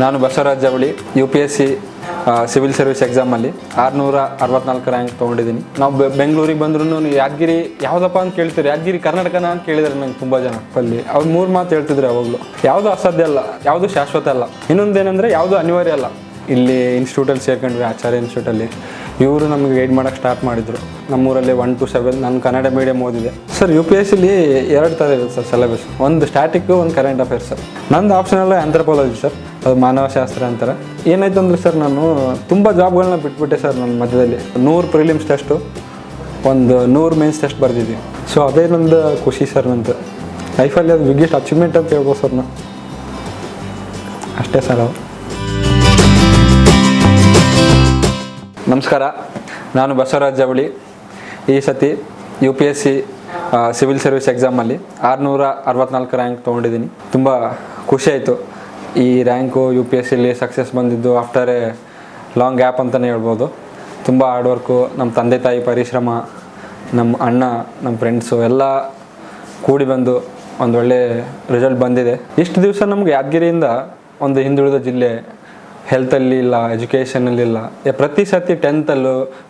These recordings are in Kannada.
ನಾನು ಬಸವರಾಜ್ ಜವಳಿ UPSC ಸಿವಿಲ್ ಸರ್ವಿಸ್ ಎಕ್ಸಾಮಲ್ಲಿ 664 ರ್ಯಾಂಕ್ ತೊಗೊಂಡಿದ್ದೀನಿ. ನಾವು ಬೆಂಗಳೂರಿಗೆ ಬಂದ್ರೂ ಯಾದಗಿರಿ ಯಾವುದಪ್ಪ ಅಂತ ಕೇಳ್ತೀರಿ, ಯಾದಗಿರಿ ಕರ್ನಾಟಕನ ಅಂತ ಕೇಳಿದರೆ ನಂಗೆ ತುಂಬ ಜನ ಅಲ್ಲಿ ಅವ್ರು 3 ಮಾತು ಹೇಳ್ತಿದ್ರು ಯಾವಾಗಲೂ. ಯಾವುದು ಅಸಾಧ್ಯ ಅಲ್ಲ, ಯಾವುದು ಶಾಶ್ವತ ಅಲ್ಲ, ಇನ್ನೊಂದೇನೆಂದರೆ ಯಾವುದು ಅನಿವಾರ್ಯ ಅಲ್ಲ. ಇಲ್ಲಿ ಇನ್ಸ್ಟಿಟ್ಯೂಟಲ್ಲಿ ಸೇರ್ಕೊಂಡ್ವಿ, ಆಚಾರ್ಯ ಇನ್ಸ್ಟಿಟ್ಯೂಟಲ್ಲಿ. ಇವರು ನಮಗೆ ಗೈಡ್ ಮಾಡೋಕ್ಕೆ ಸ್ಟಾರ್ಟ್ ಮಾಡಿದರು. ನಮ್ಮೂರಲ್ಲಿ 1 to 7 ನಾನು ಕನ್ನಡ ಮೀಡಿಯಮ್ ಓದಿದೆ ಸರ್. UPSCಲಿ 2 ಥರ ಇರುತ್ತೆ ಸರ್ ಸಿಲೆಬಸ್, ಒಂದು ಸ್ಟ್ಯಾಟಿಕ್ಕು, ಒಂದು ಕರೆಂಟ್ ಅಫೇರ್ಸ್ ಸರ್. ನಂದು ಆಪ್ಷನಲ್ಲ ಆಂಥ್ರೋಪಾಲಜಿ ಸರ್, ಅದು ಮಾನವಶಾಸ್ತ್ರ ಅಂತಾರೆ. ಏನಾಯ್ತು ಅಂದರೆ ಸರ್, ನಾನು ತುಂಬ ಜಾಬ್ಗಳನ್ನ ಬಿಟ್ಬಿಟ್ಟೆ ಸರ್. ನನ್ನ ಮಧ್ಯದಲ್ಲಿ 100 ಪ್ರಿಲಿಮ್ಸ್ ಟೆಸ್ಟು, ಒಂದು 100 ಮೇನ್ಸ್ ಟೆಸ್ಟ್ ಬರೆದಿದ್ವಿ. ಸೊ ಅದೇ ನಂದು ಖುಷಿ ಸರ್. ನಂದು ಲೈಫಲ್ಲಿ ಅದು ಬಿಗ್ಗೆಸ್ಟ್ ಅಚೀವ್ಮೆಂಟ್ ಅಂತ ಹೇಳ್ಬೋದು ಸರ್. ನಾನು ಅಷ್ಟೇ ಸರ್. ಅದು ನಮಸ್ಕಾರ, ನಾನು ಬಸವರಾಜ್ ಜವಳಿ. ಈ ಸತಿ UPSC ಸಿವಿಲ್ ಸರ್ವಿಸ್ ಎಕ್ಸಾಮಲ್ಲಿ 664 ರ್ಯಾಂಕ್ ತೊಗೊಂಡಿದ್ದೀನಿ. ತುಂಬ ಖುಷಿ ಆಯಿತು. ಈ ರ್ಯಾಂಕು UPSCಲಿ ಸಕ್ಸಸ್ ಬಂದಿದ್ದು ಆಫ್ಟರ್ ಎ ಲಾಂಗ್ ಗ್ಯಾಪ್ ಅಂತಲೇ ಹೇಳ್ಬೋದು. ತುಂಬ ಹಾರ್ಡ್ ವರ್ಕು, ನಮ್ಮ ತಂದೆ ತಾಯಿ ಪರಿಶ್ರಮ, ನಮ್ಮ ಅಣ್ಣ, ನಮ್ಮ ಫ್ರೆಂಡ್ಸು ಎಲ್ಲ ಕೂಡಿ ಬಂದು ಒಂದು ಒಳ್ಳೆ ರಿಸಲ್ಟ್ ಬಂದಿದೆ. ಇಷ್ಟು ದಿವಸ ನಮ್ಗೆ ಯಾದಗಿರಿಯಿಂದ ಒಂದು ಹಿಂದುಳಿದ ಜಿಲ್ಲೆ, ಹೆಲ್ತಲ್ಲಿ ಇಲ್ಲ, ಎಜುಕೇಷನಲ್ಲಿ ಇಲ್ಲ. ಪ್ರತಿ ಸತಿ 10th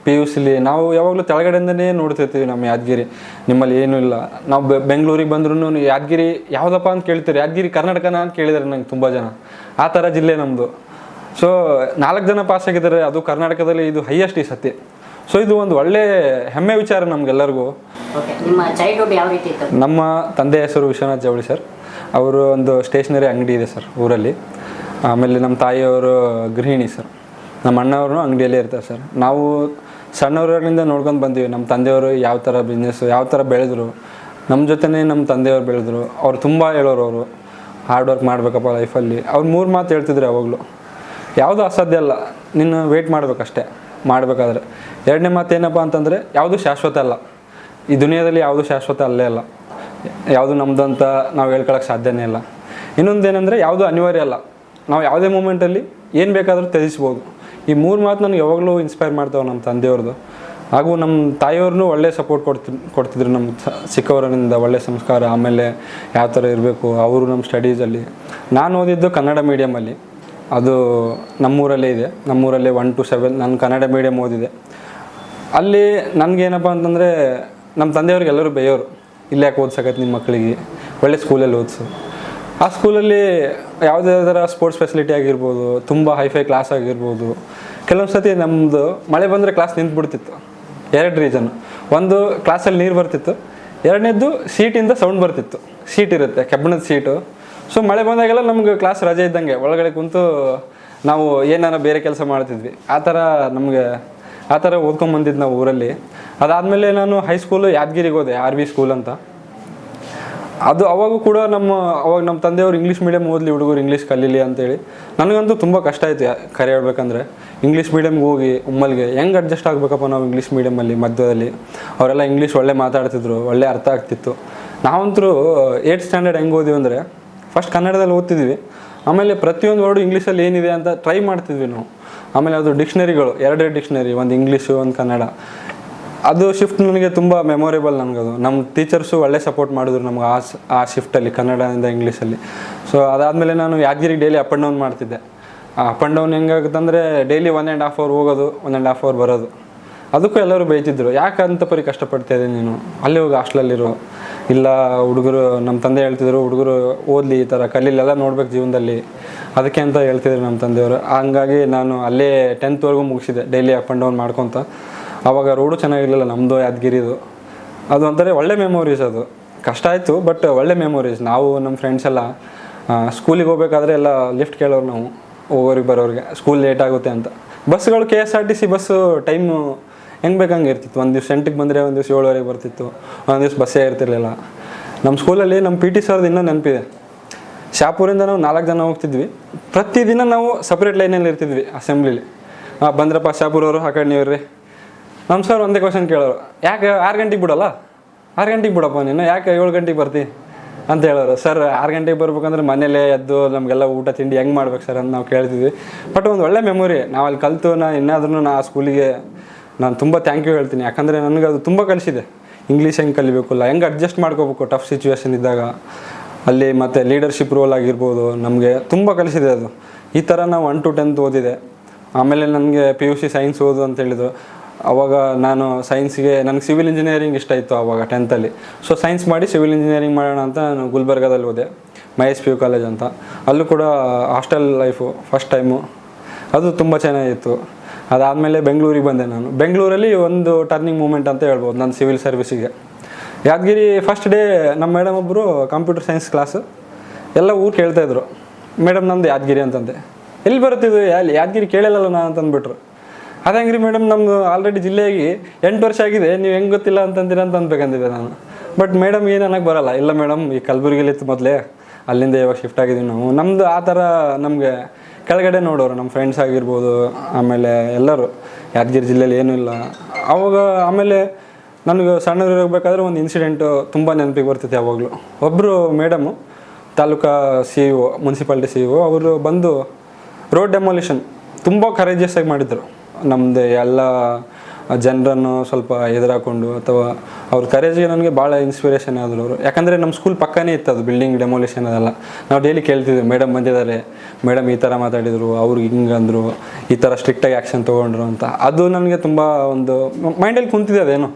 PUCಲಿ ನಾವು ಯಾವಾಗಲೂ ಕೆಳಗಡೆಯಿಂದನೇ ನೋಡ್ತಿರ್ತೀವಿ ನಮ್ಮ ಯಾದಗಿರಿ, ನಿಮ್ಮಲ್ಲಿ ಏನೂ ಇಲ್ಲ. ನಾವು ಬೆಂಗಳೂರಿಗೆ ಬಂದ್ರೂ ಯಾದಗಿರಿ ಯಾವುದಪ್ಪ ಅಂತ ಕೇಳ್ತೀರಿ, ಯಾದಗಿರಿ ಕರ್ನಾಟಕನ ಅಂತ ಕೇಳಿದರೆ ನಂಗೆ ತುಂಬ ಜನ. ಆ ಥರ ಜಿಲ್ಲೆ ನಮ್ಮದು. ಸೊ 4 ಜನ ಪಾಸ್ ಆಗಿದ್ದಾರೆ, ಅದು ಕರ್ನಾಟಕದಲ್ಲಿ ಇದು ಹೈಯೆಸ್ಟ್ ಈ ಸತಿ. ಸೊ ಇದು ಒಂದು ಒಳ್ಳೆ ಹೆಮ್ಮೆ ವಿಚಾರ ನಮಗೆಲ್ಲರಿಗೂ. ನಿಮ್ಮ ಚೈಲ್ಡ್ಹುಡ್ ಯಾವ ರೀತಿ ಇತ್ತು? ನಮ್ಮ ತಂದೆ ಹೆಸರು ವಿಶ್ವನಾಥ್ ಜವಳಿ ಸರ್. ಅವರು ಒಂದು ಸ್ಟೇಷನರಿ ಅಂಗಡಿ ಇದೆ ಸರ್ ಊರಲ್ಲಿ. ಆಮೇಲೆ ನಮ್ಮ ತಾಯಿಯವರು ಗೃಹಿಣಿ ಸರ್. ನಮ್ಮ ಅಣ್ಣವರು ಅಂಗಡಿಯಲ್ಲೇ ಇರ್ತಾರೆ ಸರ್. ನಾವು ಸಣ್ಣವರಿಂದ ನೋಡ್ಕೊಂಡು ಬಂದೀವಿ ನಮ್ಮ ತಂದೆಯವರು ಯಾವ ಥರ ಬಿಸ್ನೆಸ್ಸು, ಯಾವ ಥರ ಬೆಳೆದ್ರು. ನಮ್ಮ ಜೊತೆನೇ ನಮ್ಮ ತಂದೆಯವರು ಬೆಳೆದ್ರು. ಅವ್ರು ತುಂಬ ಹೇಳೋರು, ಅವರು ಹಾರ್ಡ್ ವರ್ಕ್ ಮಾಡಬೇಕಪ್ಪ ಲೈಫಲ್ಲಿ. ಅವ್ರು 3 ಮಾತು ಹೇಳ್ತಿದ್ರು ಯಾವಾಗಲೂ. ಯಾವುದು ಅಸಾಧ್ಯ ಅಲ್ಲ, ನೀನು ವೆಯ್ಟ್ ಮಾಡಬೇಕಷ್ಟೇ ಮಾಡಬೇಕಾದ್ರೆ. 2ನೇ ಮಾತು ಏನಪ್ಪ ಅಂತಂದರೆ, ಯಾವುದು ಶಾಶ್ವತ ಅಲ್ಲ. ಈ ದುನಿಯಾದಲ್ಲಿ ಯಾವುದು ಶಾಶ್ವತ ಅಲ್ಲೇ ಅಲ್ಲ, ಯಾವುದು ನಮ್ಮದು ಅಂತ ನಾವು ಹೇಳ್ಕೊಳಕ್ಕೆ ಸಾಧ್ಯನೇ ಇಲ್ಲ. ಇನ್ನೊಂದೇನೆಂದರೆ, ಯಾವುದು ಅನಿವಾರ್ಯ ಅಲ್ಲ. ನಾವು ಯಾವುದೇ ಮೂಮೆಂಟಲ್ಲಿ ಏನು ಬೇಕಾದರೂ ತ್ಯಜಿಸ್ಬೋದು. ಈ 3 ಮಾತು ನನಗೆ ಯಾವಾಗಲೂ ಇನ್ಸ್ಪೈರ್ ಮಾಡ್ತಾವೆ ನಮ್ಮ ತಂದೆಯವ್ರದ್ದು. ಹಾಗೂ ನಮ್ಮ ತಾಯಿಯವ್ರನ್ನೂ ಒಳ್ಳೆ ಸಪೋರ್ಟ್ ಕೊಡ್ತಿದ್ರು. ನಮ್ಮ ಚಿಕ್ಕವರಿಂದ ಒಳ್ಳೆ ಸಂಸ್ಕಾರ, ಆಮೇಲೆ ಯಾವ ಥರ ಇರಬೇಕು ಅವರು ನಮ್ಮ ಸ್ಟಡೀಸಲ್ಲಿ. ನಾನು ಓದಿದ್ದು ಕನ್ನಡ ಮೀಡಿಯಮಲ್ಲಿ, ಅದು ನಮ್ಮೂರಲ್ಲೇ ಇದೆ. ನಮ್ಮೂರಲ್ಲೇ 1 to 7 ನಾನು ಕನ್ನಡ ಮೀಡಿಯಮ್ ಓದಿದೆ. ಅಲ್ಲಿ ನನಗೇನಪ್ಪ ಅಂತಂದರೆ, ನಮ್ಮ ತಂದೆಯವ್ರಿಗೆ ಎಲ್ಲರೂ ಬೇಯೋರು, ಇಲ್ಲೇ ಯಾಕೆ ಓದ್ಸಕತ್ತೆ ನಿಮ್ಮ ಮಕ್ಕಳಿಗೆ, ಒಳ್ಳೆ ಸ್ಕೂಲಲ್ಲಿ ಓದಿಸು. ಆ ಸ್ಕೂಲಲ್ಲಿ ಯಾವುದೇ ಥರ ಸ್ಪೋರ್ಟ್ಸ್ ಫೆಸಿಲಿಟಿ ಆಗಿರ್ಬೋದು, ತುಂಬ ಹೈಫೈ ಕ್ಲಾಸ್ ಆಗಿರ್ಬೋದು. ಕೆಲವೊಂದು ಸತಿ ನಮ್ಮದು ಮಳೆ ಬಂದರೆ ಕ್ಲಾಸ್ ನಿಂತುಬಿಡ್ತಿತ್ತು. 2 ರೀಸನ್. ಒಂದು, ಕ್ಲಾಸಲ್ಲಿ ನೀರು ಬರ್ತಿತ್ತು. 2ನೇದು, ಸೀಟಿಂದ ಸೌಂಡ್ ಬರ್ತಿತ್ತು. ಸೀಟ್ ಇರುತ್ತೆ, ಕೆಬ್ಬಣದ ಸೀಟು. ಸೊ ಮಳೆ ಬಂದಾಗೆಲ್ಲ ನಮ್ಗೆ ಕ್ಲಾಸ್ ರಜೆ ಇದ್ದಂಗೆ ಒಳಗಡೆ ಕುಂತು ನಾವು ಏನಾರ ಬೇರೆ ಕೆಲಸ ಮಾಡ್ತಿದ್ವಿ. ಆ ಥರ ಓದ್ಕೊಂಬಂದಿದ್ದು ನಾವು ಊರಲ್ಲಿ. ಅದಾದಮೇಲೆ ನಾನು ಹೈಸ್ಕೂಲು ಯಾದಗಿರಿಗೆ ಹೋದೆ, RV ಸ್ಕೂಲ್ ಅಂತ. ಅದು ಅವಾಗೂ ಕೂಡ ನಮ್ಮ ತಂದೆಯವರು ಇಂಗ್ಲೀಷ್ ಮೀಡಿಯಮ್ ಓದಲಿ, ಹುಡುಗರು ಇಂಗ್ಲೀಷ್ ಕಲೀಲಿ ಅಂತೇಳಿ. ನನಗಂತೂ ತುಂಬ ಕಷ್ಟ ಆಯಿತು ಕರೆ ಹೇಳ್ಬೇಕಂದ್ರೆ. ಇಂಗ್ಲೀಷ್ ಮೀಡಿಯಮ್ಗೆ ಹೋಗಿ ಉಮ್ಮಲ್ಗೆ ಹೆಂಗೆ ಅಡ್ಜಸ್ಟ್ ಆಗಬೇಕಪ್ಪ ನಾವು ಇಂಗ್ಲೀಷ್ ಮೀಡಿಯಮಲ್ಲಿ ಮಧ್ಯದಲ್ಲಿ. ಅವರೆಲ್ಲ ಇಂಗ್ಲೀಷ್ ಒಳ್ಳೆ ಮಾತಾಡ್ತಿದ್ರು, ಒಳ್ಳೆ ಅರ್ಥ ಆಗ್ತಿತ್ತು. ನಾವಂತರೂ 8th ಸ್ಟ್ಯಾಂಡರ್ಡ್ ಹೆಂಗೆ ಓದಿವಿ ಅಂದರೆ, ಫಸ್ಟ್ ಕನ್ನಡದಲ್ಲಿ ಓದ್ತಿದ್ವಿ, ಆಮೇಲೆ ಪ್ರತಿಯೊಂದು ವರ್ಡು ಇಂಗ್ಲೀಷಲ್ಲಿ ಏನಿದೆ ಅಂತ ಟ್ರೈ ಮಾಡ್ತಿದ್ವಿ ನಾವು. ಆಮೇಲೆ ಅದು ಡಿಕ್ಷನರಿಗಳು, 2 ಡಿಕ್ಷನರಿ, ಒಂದು ಇಂಗ್ಲೀಷು, ಒಂದು ಕನ್ನಡ. ಅದು ಶಿಫ್ಟ್ ನನಗೆ ತುಂಬ ಮೆಮೊರೇಬಲ್. ನನಗದು ನಮ್ಮ ಟೀಚರ್ಸು ಒಳ್ಳೆ ಸಪೋರ್ಟ್ ಮಾಡಿದ್ರು ನಮ್ಗೆ ಆ ಶಿಫ್ಟಲ್ಲಿ, ಕನ್ನಡದಿಂದ ಇಂಗ್ಲೀಷಲ್ಲಿ. ಸೊ ಅದಾದಮೇಲೆ ನಾನು ಯಾದಗಿರಿಗೆ ಡೈಲಿ ಅಪ್ ಆ್ಯಂಡ್ ಡೌನ್ ಮಾಡ್ತಿದ್ದೆ. ಅಪ್ ಆ್ಯಂಡ್ ಡೌನ್ ಹೆಂಗಾಗುತ್ತಂದರೆ, ಡೈಲಿ 1.5 hour ಹೋಗೋದು, 1.5 hour ಬರೋದು. ಅದಕ್ಕೂ ಎಲ್ಲರೂ ಬೈತಿದ್ರು, ಯಾಕಂತ ಪರಿ ಕಷ್ಟಪಡ್ತಾಯಿದ್ದೆ ನೀನು, ಅಲ್ಲಿ ಹೋಗಿ ಹಾಸ್ಟೆಲಲ್ಲಿರೋ. ಇಲ್ಲ, ಹುಡುಗರು ನಮ್ಮ ತಂದೆ ಹೇಳ್ತಿದ್ರು, ಹುಡುಗರು ಓದಲಿ, ಈ ಥರ ಕಲೀಲೆಲ್ಲ ನೋಡ್ಬೇಕು ಜೀವನದಲ್ಲಿ, ಅದಕ್ಕೆ ಅಂತ ಹೇಳ್ತಿದ್ರು ನಮ್ಮ ತಂದೆಯವರು. ಹಂಗಾಗಿ ನಾನು ಅಲ್ಲೇ 10th ವರೆಗೂ ಮುಗಿಸಿದೆ, ಡೈಲಿ ಅಪ್ ಆ್ಯಂಡ್ ಡೌನ್ ಮಾಡ್ಕೊತ. ಆವಾಗ ರೋಡು ಚೆನ್ನಾಗಿರಲಿಲ್ಲ ನಮ್ಮದು ಯಾದಗಿರಿದು. ಅದು ಒಂಥರ ಒಳ್ಳೆ ಮೆಮೊರೀಸ್. ಅದು ಕಷ್ಟ ಆಯಿತು, ಬಟ್ ಒಳ್ಳೆ ಮೆಮೊರೀಸ್. ನಾವು ನಮ್ಮ ಫ್ರೆಂಡ್ಸ್ ಎಲ್ಲ ಸ್ಕೂಲಿಗೆ ಹೋಗ್ಬೇಕಾದ್ರೆ ಎಲ್ಲ ಲಿಫ್ಟ್ ಕೇಳೋರು ನಾವು, ಹೋಗೋರಿಗೆ ಬರೋರಿಗೆ, ಸ್ಕೂಲ್ ಲೇಟ್ ಆಗುತ್ತೆ ಅಂತ. ಬಸ್ಗಳು KSRTC ಬಸ್ಸು ಟೈಮು ಹೆಂಗೆ ಬೇಕಂಗೆ ಇರ್ತಿತ್ತು. ಒಂದು ದಿವ್ಸ 8ಕ್ಕೆ ಬಂದರೆ ಒಂದು ದಿವ್ಸ 7ವರೆಗೆ ಬರ್ತಿತ್ತು, ಒಂದು ದಿವ್ಸ ಬಸ್ಸೇ ಇರ್ತಿರ್ಲಿಲ್ಲ. ನಮ್ಮ ಸ್ಕೂಲಲ್ಲಿ ನಮ್ಮ PT ಸರ್ದು ಇನ್ನೂ ನೆನಪಿದೆ. ಶಾಪುರಿಂದ ನಾವು 4 ಜನ ಹೋಗ್ತಿದ್ವಿ. ಪ್ರತಿದಿನ ನಾವು ಸಪ್ರೇಟ್ ಲೈನಲ್ಲಿ ಇರ್ತಿದ್ವಿ ಅಸೆಂಬ್ಲಿಲಿ. ಬಂದ್ರಪ್ಪ ಶಾಪುರವರು, ಆ ಕಡೆ ನೀವು ರೀ. ನಮ್ಮ ಸರ್ ಒಂದೇ ಕ್ವಶನ್ ಕೇಳೋರು, ಯಾಕೆ 6 ಗಂಟೆಗೆ ಬಿಡೋಲ್ಲ, 6 ಗಂಟೆಗೆ ಬಿಡಪ್ಪ ನೀನು, ಯಾಕೆ 7 ಗಂಟೆಗೆ ಬರ್ತಿ ಅಂತ ಹೇಳೋರು. ಸರ್ 6 ಗಂಟೆಗೆ ಬರ್ಬೇಕಂದ್ರೆ ಮನೇಲೇ ಎದ್ದು ನಮಗೆಲ್ಲ ಊಟ ತಿಂಡಿ ಹೆಂಗೆ ಮಾಡ್ಬೇಕು ಸರ್ ಅಂತ ನಾವು ಕೇಳ್ತಿದ್ವಿ. ಬಟ್ ಒಂದು ಒಳ್ಳೆ ಮೆಮೊರಿ. ನಾವು ಅಲ್ಲಿ ಕಲಿತು ಇನ್ನಾದ್ರೂ ಆ ಸ್ಕೂಲಿಗೆ ನಾನು ತುಂಬ ಥ್ಯಾಂಕ್ ಯು ಹೇಳ್ತೀನಿ. ಯಾಕಂದರೆ ನನಗೆ ಅದು ತುಂಬ ಕಲಿಸಿದೆ. ಇಂಗ್ಲೀಷ್ ಹೆಂಗೆ ಕಲಿಬೇಕಲ್ಲ, ಹೆಂಗೆ ಅಡ್ಜಸ್ಟ್ ಮಾಡ್ಕೋಬೇಕು ಟಫ್ ಸಿಚುವೇಶನ್ ಇದ್ದಾಗ. ಅಲ್ಲಿ ಮತ್ತು ಲೀಡರ್ಶಿಪ್ ರೋಲ್ ಆಗಿರ್ಬೋದು, ನಮಗೆ ತುಂಬ ಕಲಿಸಿದೆ ಅದು. ಈ ಥರ ನಾವು 1 to 10th ಓದಿದೆ. ಆಮೇಲೆ ನನಗೆ PUC ಸೈನ್ಸ್ ಓದು ಅಂತ ಹೇಳಿದ್ರು. ಆವಾಗ ನಾನು ಸೈನ್ಸ್ಗೆ ನನಗೆ ಸಿವಿಲ್ ಇಂಜಿನಿಯರಿಂಗ್ ಇಷ್ಟ ಇತ್ತು ಆವಾಗ 10th. ಸೊ ಸೈನ್ಸ್ ಮಾಡಿ ಸಿವಿಲ್ ಇಂಜಿನಿಯರಿಂಗ್ ಮಾಡೋಣ ಅಂತ ನಾನು ಗುಲ್ಬರ್ಗಾದಲ್ಲಿ ಹೋದೆ, ಮಹೇಶ್ PU ಕಾಲೇಜ್ ಅಂತ. ಅಲ್ಲೂ ಕೂಡ ಹಾಸ್ಟೆಲ್ ಲೈಫು ಫಸ್ಟ್ ಟೈಮು, ಅದು ತುಂಬ ಚೆನ್ನಾಗಿತ್ತು. ಅದಾದಮೇಲೆ ಬೆಂಗಳೂರಿಗೆ ಬಂದೆ. ನಾನು ಬೆಂಗಳೂರಲ್ಲಿ ಒಂದು ಟರ್ನಿಂಗ್ ಮೂಮೆಂಟ್ ಅಂತ ಹೇಳ್ಬೋದು ನಾನು ಸಿವಿಲ್ ಸರ್ವಿಸಿಗೆ. ಯಾದಗಿರಿ ಫಸ್ಟ್ ಡೇ ನಮ್ಮ ಮೇಡಮ್ ಒಬ್ಬರು ಕಂಪ್ಯೂಟರ್ ಸೈನ್ಸ್ ಕ್ಲಾಸು ಎಲ್ಲ ಊರು ಕೇಳ್ತಾಯಿದ್ರು, ಮೇಡಮ್ ನಮ್ಮದು ಯಾದಗಿರಿ ಅಂತಂದೆ. ಎಲ್ಲಿ ಬರುತ್ತಿದ್ದು ಯಾದಗಿರಿ ಕೇಳಿಲ್ಲಲ್ಲ ನಾನು ಅಂತಂದ್ಬಿಟ್ರು. ಅದು ಹೆಂಗ್ರಿ ಮೇಡಮ್, ನಮ್ಮದು ಆಲ್ರೆಡಿ ಜಿಲ್ಲೆಯಾಗಿ 8 ವರ್ಷ ಆಗಿದೆ, ನೀವು ಹೆಂಗೆ ಗೊತ್ತಿಲ್ಲ ಅಂತಂದಿರ ಅಂತ ಅನ್ಬೇಕಂದಿದ್ದೆ ನಾನು. ಬಟ್ ಮೇಡಮ್ ಏನು ಅನ್ನೋಕ್ಕೆ ಬರೋಲ್ಲ, ಇಲ್ಲ ಮೇಡಮ್ ಈ ಕಲಬುರಗಿಲಿತ್ತು ಮೊದಲೇ, ಅಲ್ಲಿಂದ ಇವಾಗ ಶಿಫ್ಟ್ ಆಗಿದ್ದೀವಿ ನಾವು. ನಮ್ಮದು ಆ ಥರ ನಮಗೆ ಕೆಳಗಡೆ ನೋಡೋರು, ನಮ್ಮ ಫ್ರೆಂಡ್ಸ್ ಆಗಿರ್ಬೋದು, ಆಮೇಲೆ ಎಲ್ಲರೂ ಯಾದಗಿರಿ ಜಿಲ್ಲೆಯಲ್ಲಿ ಏನೂ ಇಲ್ಲ ಅವಾಗ. ಆಮೇಲೆ ನನಗೆ ಸಣ್ಣದಿರಬೇಕಾದ್ರೆ ಒಂದು ಇನ್ಸಿಡೆಂಟು ತುಂಬ ನೆನಪಿಗೆ ಬರ್ತಿತ್ತು ಯಾವಾಗಲೂ. ಒಬ್ಬರು madam taluka CEO, municipality CEO, ಅವರು ಬಂದು ರೋಡ್ ಡೆಮಾಲಿಷನ್ ತುಂಬ ಕರೇಜಿಯಸ್ ಆಗಿ ಮಾಡಿದರು. ನಮ್ಮದು ಎಲ್ಲ ಜನರನ್ನು ಸ್ವಲ್ಪ ಎದುರಾಕೊಂಡು, ಅಥವಾ ಅವ್ರ ಕರೇಜಿಗೆ ನನಗೆ ಭಾಳ ಇನ್ಸ್ಪಿರೇಷನ್ ಆದರು ಅವರು. ಯಾಕಂದರೆ ನಮ್ಮ ಸ್ಕೂಲ್ ಪಕ್ಕನೇ ಇತ್ತು ಅದು ಬಿಲ್ಡಿಂಗ್ ಡೆಮಾಲಿಷನ್ ಅದೆಲ್ಲ. ನಾವು ಡೈಲಿ ಕೇಳ್ತಿದ್ವಿ, ಮೇಡಮ್ ಬಂದಿದ್ದಾರೆ, ಮೇಡಮ್ ಈ ಥರ ಮಾತಾಡಿದರು, ಅವ್ರಿಗೆ ಹಿಂಗೆ ಅಂದರು, ಈ ಥರ ಸ್ಟ್ರಿಕ್ಟಾಗಿ ಆ್ಯಕ್ಷನ್ ತೊಗೊಂಡ್ರು ಅಂತ. ಅದು ನನಗೆ ತುಂಬ ಒಂದು ಮೈಂಡಲ್ಲಿ ಕುಂತಿದೆ ಅದೇನು,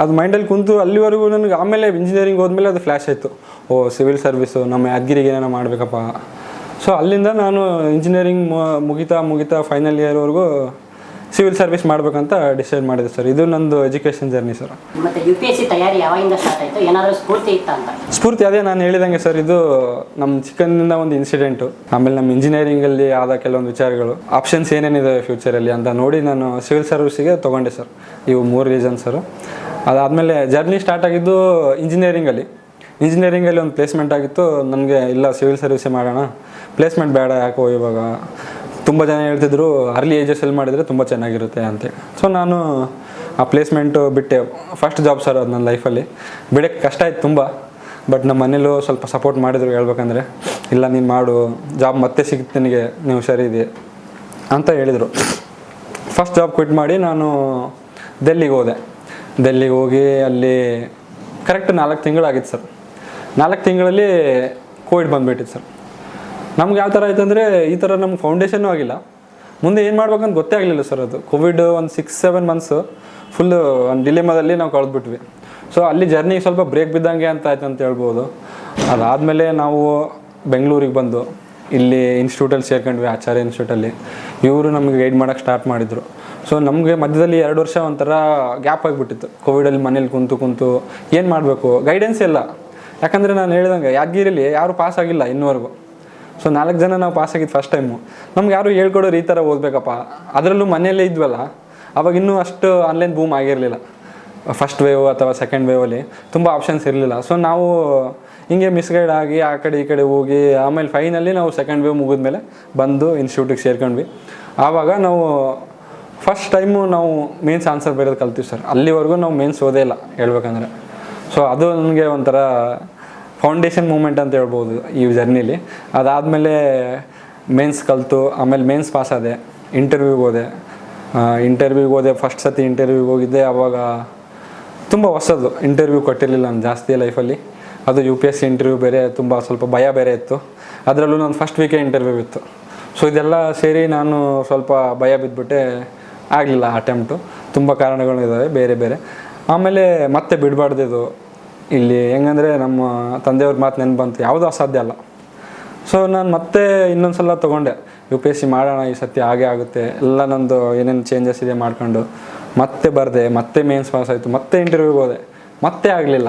ಅದು ಮೈಂಡಲ್ಲಿ ಕುಂತು ಅಲ್ಲಿವರೆಗೂ ನನಗೆ. ಆಮೇಲೆ ಇಂಜಿನಿಯರಿಂಗ್ ಹೋದ್ಮೇಲೆ ಅದು ಫ್ಲ್ಯಾಶ್ ಆಯಿತು, ಓ ಸಿವಿಲ್ ಸರ್ವಿಸು ನಮ್ಮ ಯಾದಗಿರಿಗೆ ಏನೇನೋ ಮಾಡಬೇಕಪ್ಪ. ಸೊ ಅಲ್ಲಿಂದ ನಾನು ಇಂಜಿನಿಯರಿಂಗ್ ಮುಗಿತಾ ಫೈನಲ್ ಇಯರ್ವರೆಗೂ ಸಿವಿಲ್ ಸರ್ವಿಸ್ ಮಾಡಬೇಕಂತ ಡಿಸೈಡ್ ಮಾಡಿದೆ ಸರ್. ಇದು ನಂದು ಎಜುಕೇಷನ್ ಜರ್ನಿ ಸರ್. ಮತ್ತು UPSC ತಯಾರಿ ಯಾವಾಗಿಂದ ಸ್ಟಾರ್ಟ್ ಆಯಿತು, ಏನಾದರೂ ಸ್ಫೂರ್ತಿ ಇತ್ತ ಅಂತ? ಸ್ಫೂರ್ತಿ ಅದೇ ನಾನು ಹೇಳಿದಂಗೆ ಸರ್, ಇದು ನಮ್ಮ ಚಿಕ್ಕಂದಿನ ಒಂದು ಇನ್ಸಿಡೆಂಟು. ಆಮೇಲೆ ನಮ್ಮ ಇಂಜಿನಿಯರಿಂಗಲ್ಲಿ ಆದ ಕೆಲವೊಂದು ವಿಚಾರಗಳು, ಆಪ್ಷನ್ಸ್ ಏನೇನಿದೆ ಫ್ಯೂಚರಲ್ಲಿ ಅಂತ ನೋಡಿ ನಾನು ಸಿವಿಲ್ ಸರ್ವಿಸಿಗೆ ತೊಗೊಂಡೆ ಸರ್. ಇವು 3 ರೀಸನ್ ಸರ್. ಅದಾದಮೇಲೆ ಜರ್ನಿ ಸ್ಟಾರ್ಟ್ ಆಗಿದ್ದು ಇಂಜಿನಿಯರಿಂಗಲ್ಲಿ ಒಂದು ಪ್ಲೇಸ್ಮೆಂಟ್ ಆಗಿತ್ತು ನನಗೆ. ಇಲ್ಲ ಸಿವಿಲ್ ಸರ್ವಿಸೇ ಮಾಡೋಣ, ಪ್ಲೇಸ್ಮೆಂಟ್ ಬೇಡ ಯಾಕೋ ಇವಾಗ. ತುಂಬ ಜನ ಹೇಳ್ತಿದ್ರು ಅರ್ಲಿ ಏಜಸಲ್ಲಿ ಮಾಡಿದರೆ ತುಂಬ ಚೆನ್ನಾಗಿರುತ್ತೆ ಅಂತೇಳಿ. ಸೊ ನಾನು ಆ ಪ್ಲೇಸ್ಮೆಂಟು ಬಿಟ್ಟೆ. ಫಸ್ಟ್ ಜಾಬ್ ಸರ್ ಅದು ನನ್ನ ಲೈಫಲ್ಲಿ. ಬಿಡೋಕ್ಕೆ ಕಷ್ಟ ಆಯ್ತು ತುಂಬ, ಬಟ್ ನಮ್ಮ ಮನೇಲೂ ಸ್ವಲ್ಪ ಸಪೋರ್ಟ್ ಮಾಡಿದ್ರು. ಹೇಳ್ಬೇಕಂದ್ರೆ ಇಲ್ಲ ನೀನು ಮಾಡು, ಜಾಬ್ ಮತ್ತೆ ಸಿಗುತ್ತೆ ನಿನಗೆ, ನೀವು ಸರಿ ಇದೆ ಅಂತ ಹೇಳಿದರು. ಫಸ್ಟ್ ಜಾಬ್ ಕ್ವಿಟ್ ಮಾಡಿ ನಾನು ಡೆಲ್ಲಿಗೆ ಹೋಗಿ ಅಲ್ಲಿ ಕರೆಕ್ಟ್ 4 ತಿಂಗಳಾಗಿತ್ತು ಸರ್. 4 ತಿಂಗಳಲ್ಲಿ ಕೋವಿಡ್ ಬಂದುಬಿಟ್ಟಿತ್ತು ಸರ್. ನಮ್ಗೆ ಯಾವ ಥರ ಆಯ್ತು ಅಂದರೆ, ಈ ಥರ ನಮ್ಗೆ ಫೌಂಡೇಶನ್ನೂ ಆಗಿಲ್ಲ, ಮುಂದೆ ಏನು ಮಾಡ್ಬೇಕಂತ ಗೊತ್ತೇ ಆಗಲಿಲ್ಲ ಸರ್. ಅದು ಕೋವಿಡ್ ಒಂದು 6-7 ಮಂತ್ಸು ಫುಲ್ಲು ಒಂದು ಡಿಲೆಮಾದಲ್ಲಿ ನಾವು ಕಳೆದ್ಬಿಟ್ವಿ. ಸೊ ಅಲ್ಲಿ ಜರ್ನಿ ಸ್ವಲ್ಪ ಬ್ರೇಕ್ ಬಿದ್ದಂಗೆ ಅಂತ ಆಯ್ತು ಅಂತ ಹೇಳ್ಬೋದು. ಅದಾದಮೇಲೆ ನಾವು ಬೆಂಗಳೂರಿಗೆ ಬಂದು ಇಲ್ಲಿ ಇನ್ಸ್ಟಿಟ್ಯೂಟಲ್ಲಿ ಸೇರ್ಕೊಂಡ್ವಿ, ಆಚಾರ್ಯ ಇನ್ಸ್ಟಿಟ್ಯೂಟಲ್ಲಿ. ಇವರು ನಮಗೆ ಗೈಡ್ ಮಾಡೋಕ್ಕೆ ಸ್ಟಾರ್ಟ್ ಮಾಡಿದರು. ಸೊ ನಮಗೆ ಮಧ್ಯದಲ್ಲಿ 2 ವರ್ಷ ಒಂಥರ ಗ್ಯಾಪ್ ಆಗಿಬಿಟ್ಟಿತ್ತು. ಕೋವಿಡಲ್ಲಿ ಮನೇಲಿ ಕುಂತು ಏನು ಮಾಡಬೇಕು, ಗೈಡೆನ್ಸ್ ಇಲ್ಲ. ಯಾಕಂದರೆ ನಾನು ಹೇಳ್ದಂಗೆ ಯಾದಗಿರಿಲಿ ಯಾರೂ ಪಾಸ್ ಆಗಿಲ್ಲ ಇನ್ನೂವರೆಗೂ. ಸೊ 4 ಜನ ನಾವು ಪಾಸ್ ಆಗಿದ್ದು ಫಸ್ಟ್ ಟೈಮು. ನಮ್ಗೆ ಯಾರು ಹೇಳ್ಕೊಡೋರು ಈ ಥರ ಓದಬೇಕಪ್ಪ. ಅದರಲ್ಲೂ ಮನೆಯಲ್ಲೇ ಇದ್ವಲ್ಲ, ಅವಾಗ ಇನ್ನೂ ಅಷ್ಟು ಆನ್ಲೈನ್ ಬೂಮ್ ಆಗಿರಲಿಲ್ಲ. ಫಸ್ಟ್ ವೇವ್ ಅಥವಾ ಸೆಕೆಂಡ್ ವೇವಲ್ಲಿ ತುಂಬ ಆಪ್ಷನ್ಸ್ ಇರಲಿಲ್ಲ. ಸೊ ನಾವು ಹಿಂಗೆ ಮಿಸ್ಗೈಡ್ ಆಗಿ ಆ ಕಡೆ ಈ ಕಡೆ ಹೋಗಿ, ಆಮೇಲೆ ಫೈನಲಿ ನಾವು ಸೆಕೆಂಡ್ ವೇವ್ ಮುಗಿದ್ಮೇಲೆ ಬಂದು ಇನ್ಸ್ಟಿಟ್ಯೂಟಿಗೆ ಸೇರ್ಕೊಂಡ್ವಿ. ಆವಾಗ ನಾವು ಫಸ್ಟ್ ಟೈಮು ನಾವು ಮೇನ್ಸ್ ಆನ್ಸರ್ ಬರೋದು ಕಲ್ತೀವಿ ಸರ್. ಅಲ್ಲಿವರೆಗೂ ನಾವು ಮೇನ್ಸ್ ಓದೇ ಇಲ್ಲ ಹೇಳ್ಬೇಕಂದ್ರೆ. ಸೊ ಅದು ನನಗೆ ಒಂಥರ ಫೌಂಡೇಶನ್ ಮೂಮೆಂಟ್ ಅಂತ ಹೇಳ್ಬೋದು ಈ ಜರ್ನಿಲಿ. ಅದಾದಮೇಲೆ ಮೇನ್ಸ್ ಕಲಿತು, ಆಮೇಲೆ ಮೇನ್ಸ್ ಪಾಸ್ ಆದೆ. ಇಂಟರ್ವ್ಯೂಗೆ ಹೋದೆ. ಫಸ್ಟ್ ಸತಿ ಇಂಟರ್ವ್ಯೂಗೆ ಹೋಗಿದ್ದೆ. ಆವಾಗ ತುಂಬ ಹೊಸದು, ಇಂಟರ್ವ್ಯೂ ಕೊಟ್ಟಿರಲಿಲ್ಲ ನಾನು ಜಾಸ್ತಿ ಲೈಫಲ್ಲಿ. ಅದು UPSC ಇಂಟರ್ವ್ಯೂ ಬೇರೆ, ತುಂಬ ಸ್ವಲ್ಪ ಭಯ ಬೇರೆ ಇತ್ತು. ಅದರಲ್ಲೂ ನಾನು ಫಸ್ಟ್ ವೀಕೇ ಇಂಟರ್ವ್ಯೂ ಇತ್ತು. ಸೊ ಇದೆಲ್ಲ ಸೇರಿ ನಾನು ಸ್ವಲ್ಪ ಭಯ ಬಿದ್ದುಬಿಟ್ಟೆ, ಆಗಲಿಲ್ಲ ಅಟೆಂಪ್ಟು. ತುಂಬ ಕಾರಣಗಳಿದ್ದಾವೆ ಬೇರೆ. ಆಮೇಲೆ ಮತ್ತೆ ಬಿಡಬಾರ್ದಿದ್ದು ಇಲ್ಲಿ. ಹೆಂಗಂದರೆ ನಮ್ಮ ತಂದೆಯವ್ರ ಮಾತು ನೆನಪು ಬಂತು, ಯಾವುದೂ ಅಸಾಧ್ಯ ಅಲ್ಲ. ಸೊ ನಾನು ಮತ್ತೆ ಇನ್ನೊಂದು ಸಲ ತೊಗೊಂಡೆ, UPSC ಮಾಡೋಣ ಈ ಸತಿ ಹಾಗೆ ಆಗುತ್ತೆ, ಎಲ್ಲ ನಂದು ಏನೇನು ಚೇಂಜಸ್ ಇದೆ ಮಾಡ್ಕೊಂಡು ಮತ್ತೆ ಬರೆದೆ. ಮತ್ತೆ ಮೇನ್ಸ್ ಪಾಸ್ ಆಯಿತು. ಮತ್ತೆ ಇಂಟರ್ವ್ಯೂಗೆ ಹೋದೆ, ಮತ್ತೆ ಆಗಲಿಲ್ಲ.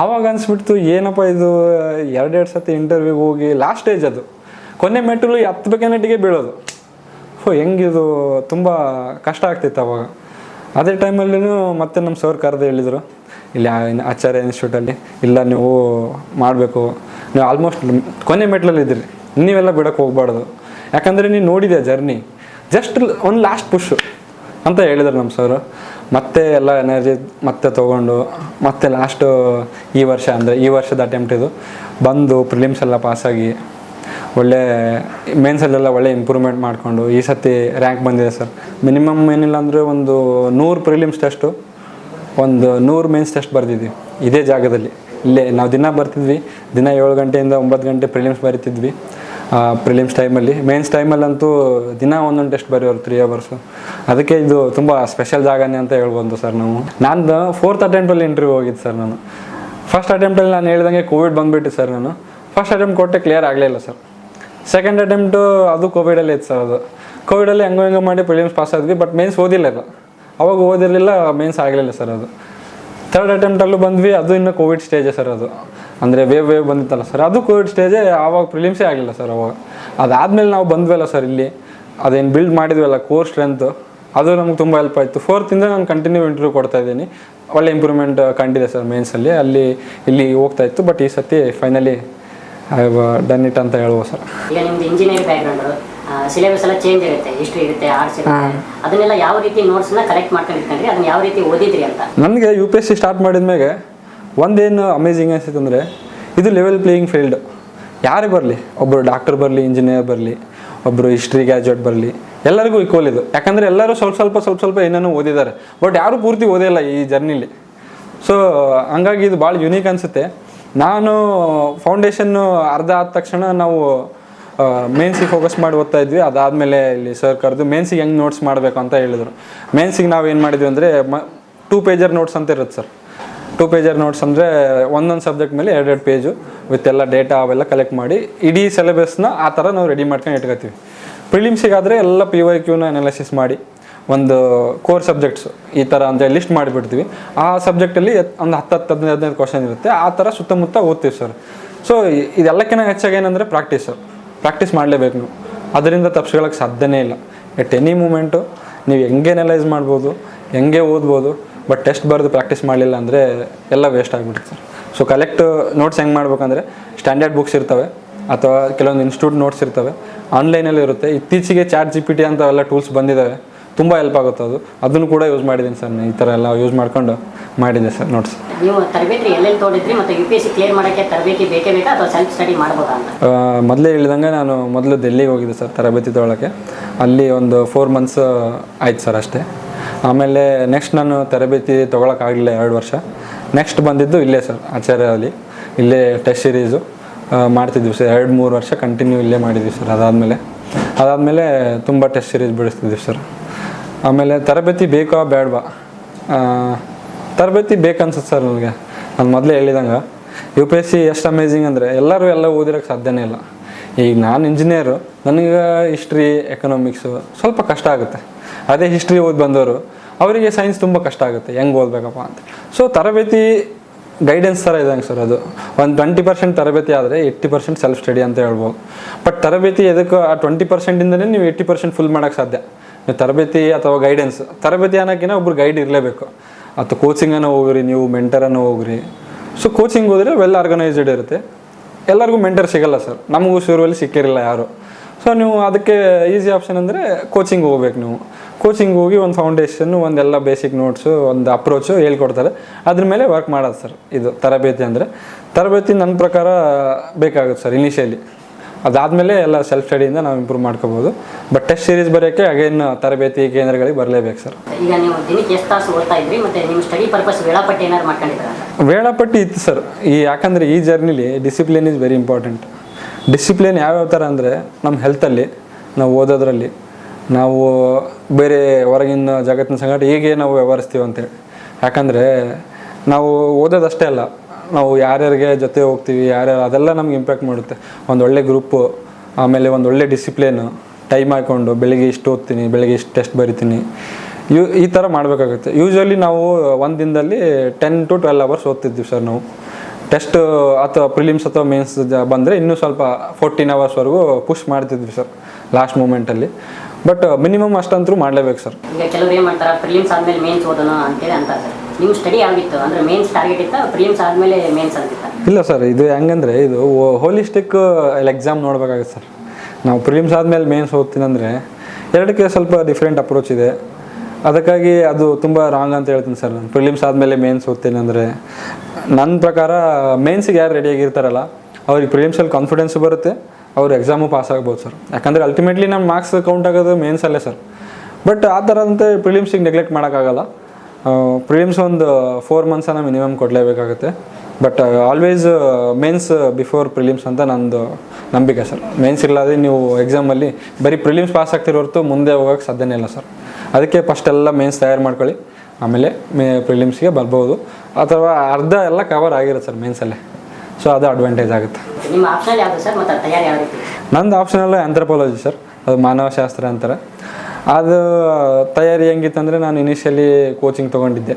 ಆವಾಗ ಅನಿಸ್ಬಿಡ್ತು ಏನಪ್ಪ ಇದು, 2 ಸತಿ ಇಂಟರ್ವ್ಯೂಗೆ ಹೋಗಿ ಲಾಸ್ಟ್ ಸ್ಟೇಜ್ ಅದು, ಕೊನೆ ಮೆಟ್ಟಲು ಹತ್ತಬೇಕನ್ನಟ್ಟಿಗೆ ಬೀಳೋದು. ಸೊ ಹೆಂಗಿದು, ತುಂಬ ಕಷ್ಟ ಆಗ್ತಿತ್ತು ಅವಾಗ. ಅದೇ ಟೈಮಲ್ಲೂ ಮತ್ತೆ ನಮ್ಮ ಸರ್ ಕರೆದು ಹೇಳಿದರು, ಇಲ್ಲಿ ಆಚಾರ್ಯ ಇನ್ಸ್ಟಿಟ್ಯೂಟಲ್ಲಿ, ಇಲ್ಲ ನೀವು ಮಾಡಬೇಕು, ನೀವು ಆಲ್ಮೋಸ್ಟ್ ಕೊನೆ ಮೆಟ್ಲಲ್ಲಿದ್ದೀರಿ, ನೀವೆಲ್ಲ ಬಿಡೋಕ್ಕೆ ಹೋಗ್ಬಾರ್ದು, ಯಾಕಂದರೆ ನೀನು ನೋಡಿದೆ ಜರ್ನಿ, ಜಸ್ಟ್ ಒಂದು ಲಾಸ್ಟ್ ಪುಷ್ ಅಂತ ಹೇಳಿದರು ನಮ್ಮ ಸರು. ಮತ್ತೆ ಎಲ್ಲ ಎನರ್ಜಿ ಮತ್ತೆ ತೊಗೊಂಡು ಮತ್ತೆ ಲಾಸ್ಟು ಈ ವರ್ಷದ ಅಟೆಂಪ್ಟ್ ಇದು ಬಂದು ಪ್ರಿಲಿಮ್ಸ್ ಎಲ್ಲ ಪಾಸಾಗಿ ಒಳ್ಳೆ ಮೇನ್ಸಲ್ಲೆಲ್ಲ ಒಳ್ಳೆ ಇಂಪ್ರೂವ್ಮೆಂಟ್ ಮಾಡಿಕೊಂಡು ಈ ಸತಿ ರ್ಯಾಂಕ್ ಬಂದಿದೆ ಸರ್. ಮಿನಿಮಮ್ ಏನಿಲ್ಲ ಅಂದರೆ ಒಂದು 100 ಪ್ರಿಲಿಮ್ಸ್ ಟೆಸ್ಟು, ಒಂದು 100 ಮೇನ್ಸ್ ಟೆಸ್ಟ್ ಬರ್ತಿದ್ವಿ ಇದೇ ಜಾಗದಲ್ಲಿ. ಇಲ್ಲೇ ನಾವು ದಿನ ಬರ್ತಿದ್ವಿ, ದಿನ 7 ಗಂಟೆಯಿಂದ 9 ಗಂಟೆ ಪ್ರಿಲಿಮ್ಸ್ ಬರೀತಿದ್ವಿ. ಪ್ರಿಲಿಮ್ಸ್ ಟೈಮಲ್ಲಿ. ಮೇನ್ಸ್ ಟೈಮಲ್ಲಂತೂ ದಿನ ಒಂದೊಂದು ಟೆಸ್ಟ್ ಬರೆಯೋರು 3 hours. ಅದಕ್ಕೆ ಇದು ತುಂಬ ಸ್ಪೆಷಲ್ ಜಾಗನೇ ಅಂತ ಹೇಳ್ಬೋದು ಸರ್ ನಾವು. ನಾನು 4th ಅಟೆಂಪ್ಟಲ್ಲಿ ಇಂಟರ್ವ್ಯೂ ಹೋಗಿದ್ದು ಸರ್ ನಾನು. ಫಸ್ಟ್ ಅಟೆಂಪ್ಟಲ್ಲಿ ನಾನು ಹೇಳ್ದಂಗೆ ಕೋವಿಡ್ ಬಂದುಬಿಟ್ಟು ಸರ್ ನಾನು ಫಸ್ಟ್ ಅಟೆಂಪ್ಟ್ ಕೊಟ್ಟೆ, ಕ್ಲಿಯರ್ ಆಗಲಿಲ್ಲ ಸರ್. ಸೆಕೆಂಡ್ ಅಟೆಂಪ್ಟು ಅದು ಕೋವಿಡಲ್ಲೇ ಇತ್ತು ಸರ್. ಅದು ಕೋವಿಡಲ್ಲಿ ಹೆಂಗೋ ಮಾಡಿ ಪ್ರಿಲಿಮ್ಸ್ ಪಾಸ್ ಆದ್ವಿ, ಬಟ್ ಮೇನ್ಸ್ ಓದಿಲ್ಲ. ಅವಾಗ ಓದಿರಲಿಲ್ಲ, ಮೇನ್ಸ್ ಆಗಲಿಲ್ಲ ಸರ್ ಅದು. ಥರ್ಡ್ ಅಟೆಂಪ್ಟಲ್ಲೂ ಬಂದ್ವಿ, ಅದು ಇನ್ನೂ ಕೋವಿಡ್ ಸ್ಟೇಜೇ ಸರ್. ಅದು ಅಂದರೆ ವೇವ್ ಬಂದಿತ್ತಲ್ಲ ಸರ್, ಅದು ಕೋವಿಡ್ ಸ್ಟೇಜೇ. ಆವಾಗ ಪ್ರಿಲಿಮ್ಸೇ ಆಗಲಿಲ್ಲ ಸರ್ ಅವಾಗ. ಅದಾದಮೇಲೆ ನಾವು ಬಂದ್ವಲ್ಲ ಸರ್ ಇಲ್ಲಿ, ಅದೇನು ಬಿಲ್ಡ್ ಮಾಡಿದ್ವಲ್ಲ ಕೋರ್ ಸ್ಟ್ರೆಂತು, ಅದು ನಮ್ಗೆ ತುಂಬ ಹೆಲ್ಪ್ ಆಯಿತು. 4th ನಾನು ಕಂಟಿನ್ಯೂ ಇಂಟರ್ವ್ಯೂ ಕೊಡ್ತಾಯಿದ್ದೀನಿ. ಒಳ್ಳೆ ಇಂಪ್ರೂವ್ಮೆಂಟ್ ಕಂಡಿದೆ ಸರ್ ಮೇನ್ಸಲ್ಲಿ. ಇಲ್ಲಿ ಹೋಗ್ತಾಯಿತ್ತು, ಬಟ್ ಈ ಸತಿ finally I have done it ಅಂತ ಹೇಳ್ಬೋದು ಸರ್. ಈಗ ನಿಮ್ದು ಇಂಜಿನಿಯರ್ ಬ್ಯಾಕ್ಗ್ರೌಂಡು, ಸಿಲೆಬಸ್ ಎಲ್ಲ ಚೇಂಜ್ ಇರುತ್ತೆ, ಹಿಸ್ಟ್ರಿ ಇರುತ್ತೆ, ಆರ್ಟ್ಸ್ ಇರುತ್ತೆ. ಅದನ್ನೆಲ್ಲ ಯಾವ ರೀತಿ ನೋಟ್ಸ್ನ ಕಲೆಕ್ಟ್ ಮಾಡ್ಕೊಂಡು ಇಟ್ಕೊಂಡ್ರಿ, ಅದನ್ನ ಯಾವ ರೀತಿ ಓದಿದ್ರಿ ಅಂತ? ನನಗೆ UPSC ಸ್ಟಾರ್ಟ್ ಮಾಡಿದ್ಮೇಲೆ ಒಂದೇನು ಅಮೇಝಿಂಗ್ ಅನಿಸಿತ್ತು ಅಂದರೆ, ಇದು ಲೆವೆಲ್ ಪ್ಲೇಯಿಂಗ್ ಫೀಲ್ಡ್. ಯಾರೇ ಬರಲಿ, ಒಬ್ಬರು ಡಾಕ್ಟರ್ ಬರಲಿ, ಇಂಜಿನಿಯರ್ ಬರಲಿ, ಒಬ್ಬರು ಹಿಸ್ಟ್ರಿ ಗ್ರ್ಯಾಜುಯೇಟ್ ಬರಲಿ, ಎಲ್ಲರಿಗೂ ಈಕ್ವಲ್ ಇದು. ಯಾಕಂದರೆ ಎಲ್ಲರೂ ಸ್ವಲ್ಪ ಏನೇನೋ ಓದಿದ್ದಾರೆ, ಬಟ್ ಯಾರೂ ಪೂರ್ತಿ ಓದಿಲ್ಲ ಈ ಜರ್ನಿಲಿ. ಸೊ ಹಂಗಾಗಿ ಇದು ಭಾಳ ಯುನೀಕ್ ಅನಿಸುತ್ತೆ. ನಾನು ಫೌಂಡೇಶನ್ನು ಅರ್ಧ ಆದ ತಕ್ಷಣ ನಾವು ಮೇನ್ಸಿಗೆ ಫೋಕಸ್ ಮಾಡಿ ಓದ್ತಾ ಇದ್ವಿ. ಅದಾದಮೇಲೆ ಇಲ್ಲಿ ಸರ್ ಕರೆದು ಮೇನ್ಸಿಗೆ ಹೆಂಗೆ ನೋಟ್ಸ್ ಮಾಡಬೇಕು ಅಂತ ಹೇಳಿದರು. ಮೇನ್ಸಿಗೆ ನಾವು ಏನು ಮಾಡಿದ್ವಿ ಅಂದರೆ 2 pager ನೋಟ್ಸ್ ಅಂತ ಇರುತ್ತೆ ಸರ್. 2 pager ನೋಟ್ಸ್ ಅಂದರೆ ಒಂದೊಂದು ಸಬ್ಜೆಕ್ಟ್ ಮೇಲೆ 2 ಪೇಜು ವಿತ್ ಎಲ್ಲ ಡೇಟಾ ಅವೆಲ್ಲ ಕಲೆಕ್ಟ್ ಮಾಡಿ ಇಡೀ ಸಿಲೆಬಸ್ನ ಆ ಥರ ನಾವು ರೆಡಿ ಮಾಡ್ಕೊಂಡು ಇಟ್ಕೊತೀವಿ. ಪ್ರಿಲಿಮ್ಸಿಗಾದರೆ ಎಲ್ಲ PYQನ ಅನಾಲಿಸಿಸ್ ಮಾಡಿ ಒಂದು ಕೋರ್ ಸಬ್ಜೆಕ್ಟ್ಸು ಈ ಥರ ಅಂದರೆ ಲಿಸ್ಟ್ ಮಾಡಿಬಿಡ್ತೀವಿ. ಆ ಸಬ್ಜೆಕ್ಟಲ್ಲಿ ಒಂದು 10-15 ಕ್ವಶನ್ ಇರುತ್ತೆ. ಆ ಥರ ಸುತ್ತಮುತ್ತ ಓದ್ತೀವಿ ಸರ್. ಸೊ ಇದೆಲ್ಲಕ್ಕಿಂತ ಹೆಚ್ಚಾಗಿ ಏನಂದರೆ ಪ್ರಾಕ್ಟೀಸ್ ಮಾಡಲೇಬೇಕು ನೀವು. ಅದರಿಂದ ತಪ್ಪಿಸ್ಕೊಳ್ಳೋಕ್ಕೆ ಸಾಧ್ಯನೇ ಇಲ್ಲ. ಎಟ್ ಎನಿ ಮೂಮೆಂಟು ನೀವು ಹೆಂಗೆ ಅನಲೈಸ್ ಮಾಡ್ಬೋದು, ಹೆಂಗೆ ಓದ್ಬೋದು, ಬಟ್ ಟೆಸ್ಟ್ ಬರೆದು ಪ್ರಾಕ್ಟೀಸ್ ಮಾಡಲಿಲ್ಲ ಅಂದರೆ ಎಲ್ಲ ವೇಸ್ಟ್ ಆಗಿಬಿಡುತ್ತೆ ಸರ್. ಸೊ ಕಲೆಕ್ಟ್ ನೋಟ್ಸ್ ಹೆಂಗೆ ಮಾಡ್ಬೇಕಂದ್ರೆ, ಸ್ಟ್ಯಾಂಡರ್ಡ್ ಬುಕ್ಸ್ ಇರ್ತವೆ ಅಥವಾ ಕೆಲವೊಂದು ಇನ್ಸ್ಟಿಟ್ಯೂಟ್ ನೋಟ್ಸ್ ಇರ್ತವೆ, ಆನ್ಲೈನಲ್ಲಿ ಇರುತ್ತೆ. ಇತ್ತೀಚೆಗೆ ChatGPT ಅಂತ ಎಲ್ಲ ಟೂಲ್ಸ್ ಬಂದಿದ್ದಾವೆ, ತುಂಬ ಹೆಲ್ಪ್ ಆಗುತ್ತೆ. ಅದನ್ನು ಕೂಡ ಯೂಸ್ ಮಾಡಿದ್ದೀನಿ ಸರ್. ಈ ಥರ ಎಲ್ಲ ಯೂಸ್ ಮಾಡ್ಕೊಂಡು ಮಾಡಿದೆ ಸರ್ ನೋಟ್ಸ್. ನೀವು ತರಬೇತಿ ಎಲ್ಲೆಲ್ಲಿ ತೊಗೊಂಡಿದ್ರಿ, ಮತ್ತು UPSC ಕ್ಲಿಯರ್ ಮಾಡೋಕ್ಕೆ ತರಬೇತಿ ಬೇಕೇ ಬೇಕಾ ಅಥವಾ ಸೆಲ್ಫ್ ಸ್ಟಡಿ ಮಾಡ್ಬೋದಾ ಅಂತ? ಮೊದಲೇ ಹೇಳಿದಂಗೆ ನಾನು ಮೊದಲು ಡೆಲ್ಲಿಗೆ ಹೋಗಿದ್ದೆ ಸರ್ ತರಬೇತಿ ತೊಗೊಳಕ್ಕೆ. ಅಲ್ಲಿ ಒಂದು 4 months ಆಯ್ತು ಸರ್ ಅಷ್ಟೇ. ಆಮೇಲೆ ನೆಕ್ಸ್ಟ್ ನಾನು ತರಬೇತಿ ತೊಗೊಳಕ್ಕಾಗಲಿಲ್ಲ 2 ವರ್ಷ. ನೆಕ್ಸ್ಟ್ ಬಂದಿದ್ದು ಇಲ್ಲೇ ಸರ್ ಆಚಾರ್ಯಲ್ಲಿ. ಇಲ್ಲೇ ಟೆಸ್ಟ್ ಸೀರೀಸು ಮಾಡ್ತಿದ್ವಿ ಸರ್. 2-3 ವರ್ಷ ಕಂಟಿನ್ಯೂ ಇಲ್ಲೇ ಮಾಡಿದ್ವಿ ಸರ್. ಅದಾದಮೇಲೆ ತುಂಬ ಟೆಸ್ಟ್ ಸೀರೀಸ್ ಬಿಡಿಸ್ತಿದ್ವಿ ಸರ್. ಆಮೇಲೆ ತರಬೇತಿ ಬೇಕಾ ಬೇಡವಾ? ತರಬೇತಿ ಬೇಕನ್ಸುತ್ತೆ ಸರ್ ನನಗೆ. ನಾನು ಮೊದಲೇ ಹೇಳಿದಂಗೆ UPSC ಎಷ್ಟು ಅಮೇಝಿಂಗ್ ಅಂದರೆ ಎಲ್ಲರೂ ಎಲ್ಲ ಓದಿರೋಕ್ಕೆ ಸಾಧ್ಯನೇ ಇಲ್ಲ. ಈಗ ನಾನು ಇಂಜಿನಿಯರು, ನನಗೆ ಹಿಸ್ಟ್ರಿ ಎಕನಾಮಿಕ್ಸು ಸ್ವಲ್ಪ ಕಷ್ಟ ಆಗುತ್ತೆ. ಅದೇ ಹಿಸ್ಟ್ರಿ ಓದಿ ಬಂದವರು ಅವರಿಗೆ ಸೈನ್ಸ್ ತುಂಬ ಕಷ್ಟ ಆಗುತ್ತೆ, ಹೆಂಗೆ ಓದಬೇಕಪ್ಪ ಅಂತ. ಸೊ ತರಬೇತಿ ಗೈಡೆನ್ಸ್ ಥರ ಇದ್ದಂಗೆ ಸರ್. ಅದು ಒಂದು 20% ತರಬೇತಿ ಆದರೆ 80% ಸೆಲ್ಫ್ ಸ್ಟಡಿ ಅಂತ ಹೇಳ್ಬೋದು. ಬಟ್ ತರಬೇತಿ ಎದಕ್ಕೆ ಆ 20%ಇಂದನೇ ನೀವು 80% ಫುಲ್ ಮಾಡೋಕ್ಕೆ ಸಾಧ್ಯ. ನೀವು ತರಬೇತಿ ಅಥವಾ ಗೈಡೆನ್ಸ್, ತರಬೇತಿ ಅನ್ನೋಕ್ಕಿಂತ ಒಬ್ರು ಗೈಡ್ ಇರಲೇಬೇಕು. ಅಥವಾ ಕೋಚಿಂಗನ್ನು ಹೋಗ್ರಿ, ನೀವು ಮೆಂಟರನ್ನು ಹೋಗ್ರಿ. ಸೊ ಕೋಚಿಂಗ್ ಹೋದರೆ ವೆಲ್ ಆರ್ಗನೈಸ್ಡ್ ಇರುತ್ತೆ. ಎಲ್ಲರಿಗೂ ಮೆಂಟರ್ ಸಿಗಲ್ಲ ಸರ್. ನಮಗೂ ಶುರುವಲ್ಲಿ ಸಿಕ್ಕಿರಲಿಲ್ಲ ಯಾರು. ಸೊ ನೀವು ಅದಕ್ಕೆ ಈಸಿ ಆಪ್ಷನ್ ಅಂದರೆ ಕೋಚಿಂಗ್ ಹೋಗ್ಬೇಕು. ನೀವು ಕೋಚಿಂಗ್ ಹೋಗಿ ಒಂದು ಫೌಂಡೇಶನ್ನು, ಒಂದೆಲ್ಲ ಬೇಸಿಕ್ ನೋಟ್ಸು, ಒಂದು ಅಪ್ರೋಚು ಹೇಳ್ಕೊಡ್ತಾರೆ. ಅದ್ರ ಮೇಲೆ ವರ್ಕ್ ಮಾಡೋದು ಸರ್. ಇದು ತರಬೇತಿ ಅಂದರೆ. ತರಬೇತಿ ನನ್ನ ಪ್ರಕಾರ ಬೇಕಾಗುತ್ತೆ ಸರ್ ಇನಿಷಿಯಲಿ. ಅದಾದಮೇಲೆ ಎಲ್ಲ ಸೆಲ್ಫ್ ಸ್ಟಡಿಯಿಂದ ನಾವು ಇಂಪ್ರೂವ್ ಮಾಡ್ಕೋಬೋದು. ಬಟ್ ಟೆಸ್ಟ್ ಸೀರೀಸ್ ಬರೋಕ್ಕೆ ಅಗೇನ್ ತರಬೇತಿ ಕೇಂದ್ರಗಳಿಗೆ ಬರಲೇಬೇಕು ಸರ್. ಈಗ ನೀವು ದಿನಕ್ಕೆ ಎಷ್ಟು ತಾಸು ಓದ್ತಾ ಇದ್ರಿ, ಮತ್ತು ನಿಮ್ಮ ಸ್ಟಡಿ ಪರ್ಪಸ್ ವೇಳಾಪಟ್ಟಿ ಏನಾದ್ರು ಮಾಡ್ಕೊಂಡಿದ್ದೀರಾ? ವೇಳಾಪಟ್ಟಿ ಇತ್ತು ಸರ್. ಯಾಕಂದರೆ ಈ ಜರ್ನಿಲಿ discipline is very important. Discipline ಯಾವ್ಯಾವ ಥರ ಅಂದರೆ, ನಮ್ಮ ಹೆಲ್ತಲ್ಲಿ, ನಾವು ಓದೋದ್ರಲ್ಲಿ, ನಾವು ಬೇರೆ ಹೊರಗಿನ ಜಗತ್ತಿನ ಸಂಗಡ ಹೇಗೆ ನಾವು ವ್ಯವಹರಿಸ್ತೀವಿ ಅಂತೇಳಿ. ಯಾಕಂದರೆ ನಾವು ಓದೋದಷ್ಟೇ ಅಲ್ಲ, ನಾವು ಯಾರ್ಯಾರಿಗೆ ಜೊತೆ ಹೋಗ್ತೀವಿ, ಅದೆಲ್ಲ ನಮ್ಗೆ ಇಂಪ್ಯಾಕ್ಟ್ ಮಾಡುತ್ತೆ. ಒಂದು ಒಳ್ಳೆ ಗ್ರೂಪು, ಆಮೇಲೆ ಒಂದು ಒಳ್ಳೆ ಡಿಸಿಪ್ಲಿನು, ಟೈಮ್ ಹಾಕ್ಕೊಂಡು ಬೆಳಿಗ್ಗೆ ಇಷ್ಟು ಓದ್ತೀನಿ, ಬೆಳಿಗ್ಗೆ ಇಷ್ಟು ಟೆಸ್ಟ್ ಬರಿತೀನಿ, ಈ ಥರ ಮಾಡಬೇಕಾಗುತ್ತೆ. ಯೂಶ್ವಲಿ ನಾವು ಒಂದು ದಿನದಲ್ಲಿ 10 to 12 hours ಓದ್ತಿದ್ವಿ ಸರ್ ನಾವು. ಟೆಸ್ಟ್ ಅಥವಾ ಪ್ರಿಲಿಮ್ಸ್ ಅಥವಾ ಮೇನ್ಸ್ ಬಂದರೆ ಇನ್ನೂ ಸ್ವಲ್ಪ 14 hours ಪುಷ್ ಮಾಡ್ತಿದ್ವಿ ಸರ್ ಲಾಸ್ಟ್ ಮೂಮೆಂಟಲ್ಲಿ. ಬಟ್ ಮಿನಿಮಮ್ ಅಷ್ಟಂತರೂ ಮಾಡಲೇಬೇಕು ಸರ್. ಈಗ ಕೆಲವರು ಏನು ಮಾಡ್ತಾರೆ, ಪ್ರಿಲಿಮ್ಸ್ ಆದಮೇಲೆ ಮೇನ್ಸ್ ಓದೋಣ ಅಂತೇಳಿ ಅಂತಾರೆ ಸರ್. ನಿಮ್ಮ ಸ್ಟಡಿ ಆಗಿತ್ತು ಅಂದರೆ ಮೇನ್ಸ್ ಟಾರ್ಗೆಟ್ ಇತ್ತು, ಪ್ರಿಲಿಮ್ಸ್ ಆದಮೇಲೆ ಮೇನ್ಸ್ ಅಂತಿತ್ತು? ಇಲ್ಲ ಸರ್, ಇದು ಹೆಂಗಂದರೆ ಇದು ಹೋಲಿಸ್ಟಿಕ್ ಎಕ್ಸಾಮ್ ನೋಡಬೇಕಾಗುತ್ತೆ ಸರ್. ನಾವು ಪ್ರಿಲಿಮ್ಸ್ ಆದಮೇಲೆ ಮೇನ್ಸ್ ಓದ್ತೀನಿ ಅಂದರೆ ಎರಡಕ್ಕೆ ಸ್ವಲ್ಪ ಡಿಫ್ರೆಂಟ್ ಅಪ್ರೋಚ್ ಇದೆ. ಅದಕ್ಕಾಗಿ ಅದು ತುಂಬ ರಾಂಗ್ ಅಂತ ಹೇಳ್ತೀನಿ ಸರ್. ನಾನು ಪ್ರಿಲಿಮ್ಸ್ ಆದಮೇಲೆ ಮೇನ್ಸ್ ಓದ್ತೀನಿ ಅಂದರೆ, ನನ್ನ ಪ್ರಕಾರ ಮೇನ್ಸಿಗೆ ಯಾರು ರೆಡಿಯಾಗಿರ್ತಾರಲ್ಲ ಅವ್ರಿಗೆ ಪ್ರಿಲಿಮ್ಸಲ್ಲಿ ಕಾನ್ಫಿಡೆನ್ಸು ಬರುತ್ತೆ, ಅವ್ರು ಎಕ್ಸಾಮು ಪಾಸ್ ಆಗ್ಬೋದು ಸರ್. ಯಾಕಂದರೆ ಅಲ್ಟಿಮೇಟ್ಲಿ ನಮ್ಮ ಮಾರ್ಕ್ಸ್ ಕೌಂಟ್ ಆಗೋದು ಮೇನ್ಸಲ್ಲೇ ಸರ್. ಬಟ್ ಆ ಥರ ಅಂತ ಪ್ರಿಲಿಮ್ಸಿಗೆ ನೆಗ್ಲೆಕ್ಟ್ ಮಾಡೋಕ್ಕಾಗಲ್ಲ. ಪ್ರಿಲಿಮ್ಸ್ ಒಂದು 4 months ಮಿನಿಮಮ್ ಕೊಡಲೇಬೇಕಾಗುತ್ತೆ. But always mains before prelims ಅಂತ ನಂದು ನಂಬಿಕೆ ಸರ್. ಮೇನ್ಸ್ ಇರಲಾದ್ರೆ ನೀವು ಎಕ್ಸಾಮಲ್ಲಿ ಬರೀ ಪ್ರಿಲಿಮ್ಸ್ ಪಾಸ್ ಆಗ್ತಿರೋ ಹೊರತು ಮುಂದೆ ಹೋಗೋಕ್ಕೆ ಸಾಧ್ಯನೇ ಇಲ್ಲ ಸರ್. ಅದಕ್ಕೆ ಫಸ್ಟ್ ಎಲ್ಲ ಮೇನ್ಸ್ ತಯಾರು ಮಾಡ್ಕೊಳ್ಳಿ, ಆಮೇಲೆ ಪ್ರಿಲಿಮ್ಸ್ಗೆ ಬರ್ಬೋದು, ಅಥವಾ ಅರ್ಧ ಎಲ್ಲ ಕವರ್ ಆಗಿರುತ್ತೆ ಸರ್ ಮೇನ್ಸಲ್ಲೇ. ಸೊ ಅದು ಅಡ್ವಾಂಟೇಜ್ ಆಗುತ್ತೆ. ನಿಮ್ಮ ಆಪ್ಷನಲ್ ಯಾವುದು ಸರ್, ಮತ್ತು ತಯಾರಿ ಯಾವ ರೀತಿ? ನಂದು ಆಪ್ಷನಲ್ ಆಂಥ್ರಪಾಲಜಿ ಸರ್, ಅದು ಮಾನವಶಾಸ್ತ್ರ ಅಂತಾರೆ. ಅದು ತಯಾರಿ ಹೆಂಗಿತ್ತಂದರೆ, ನಾನು ಇನಿಷಿಯಲಿ ಕೋಚಿಂಗ್ ತೊಗೊಂಡಿದ್ದೆ.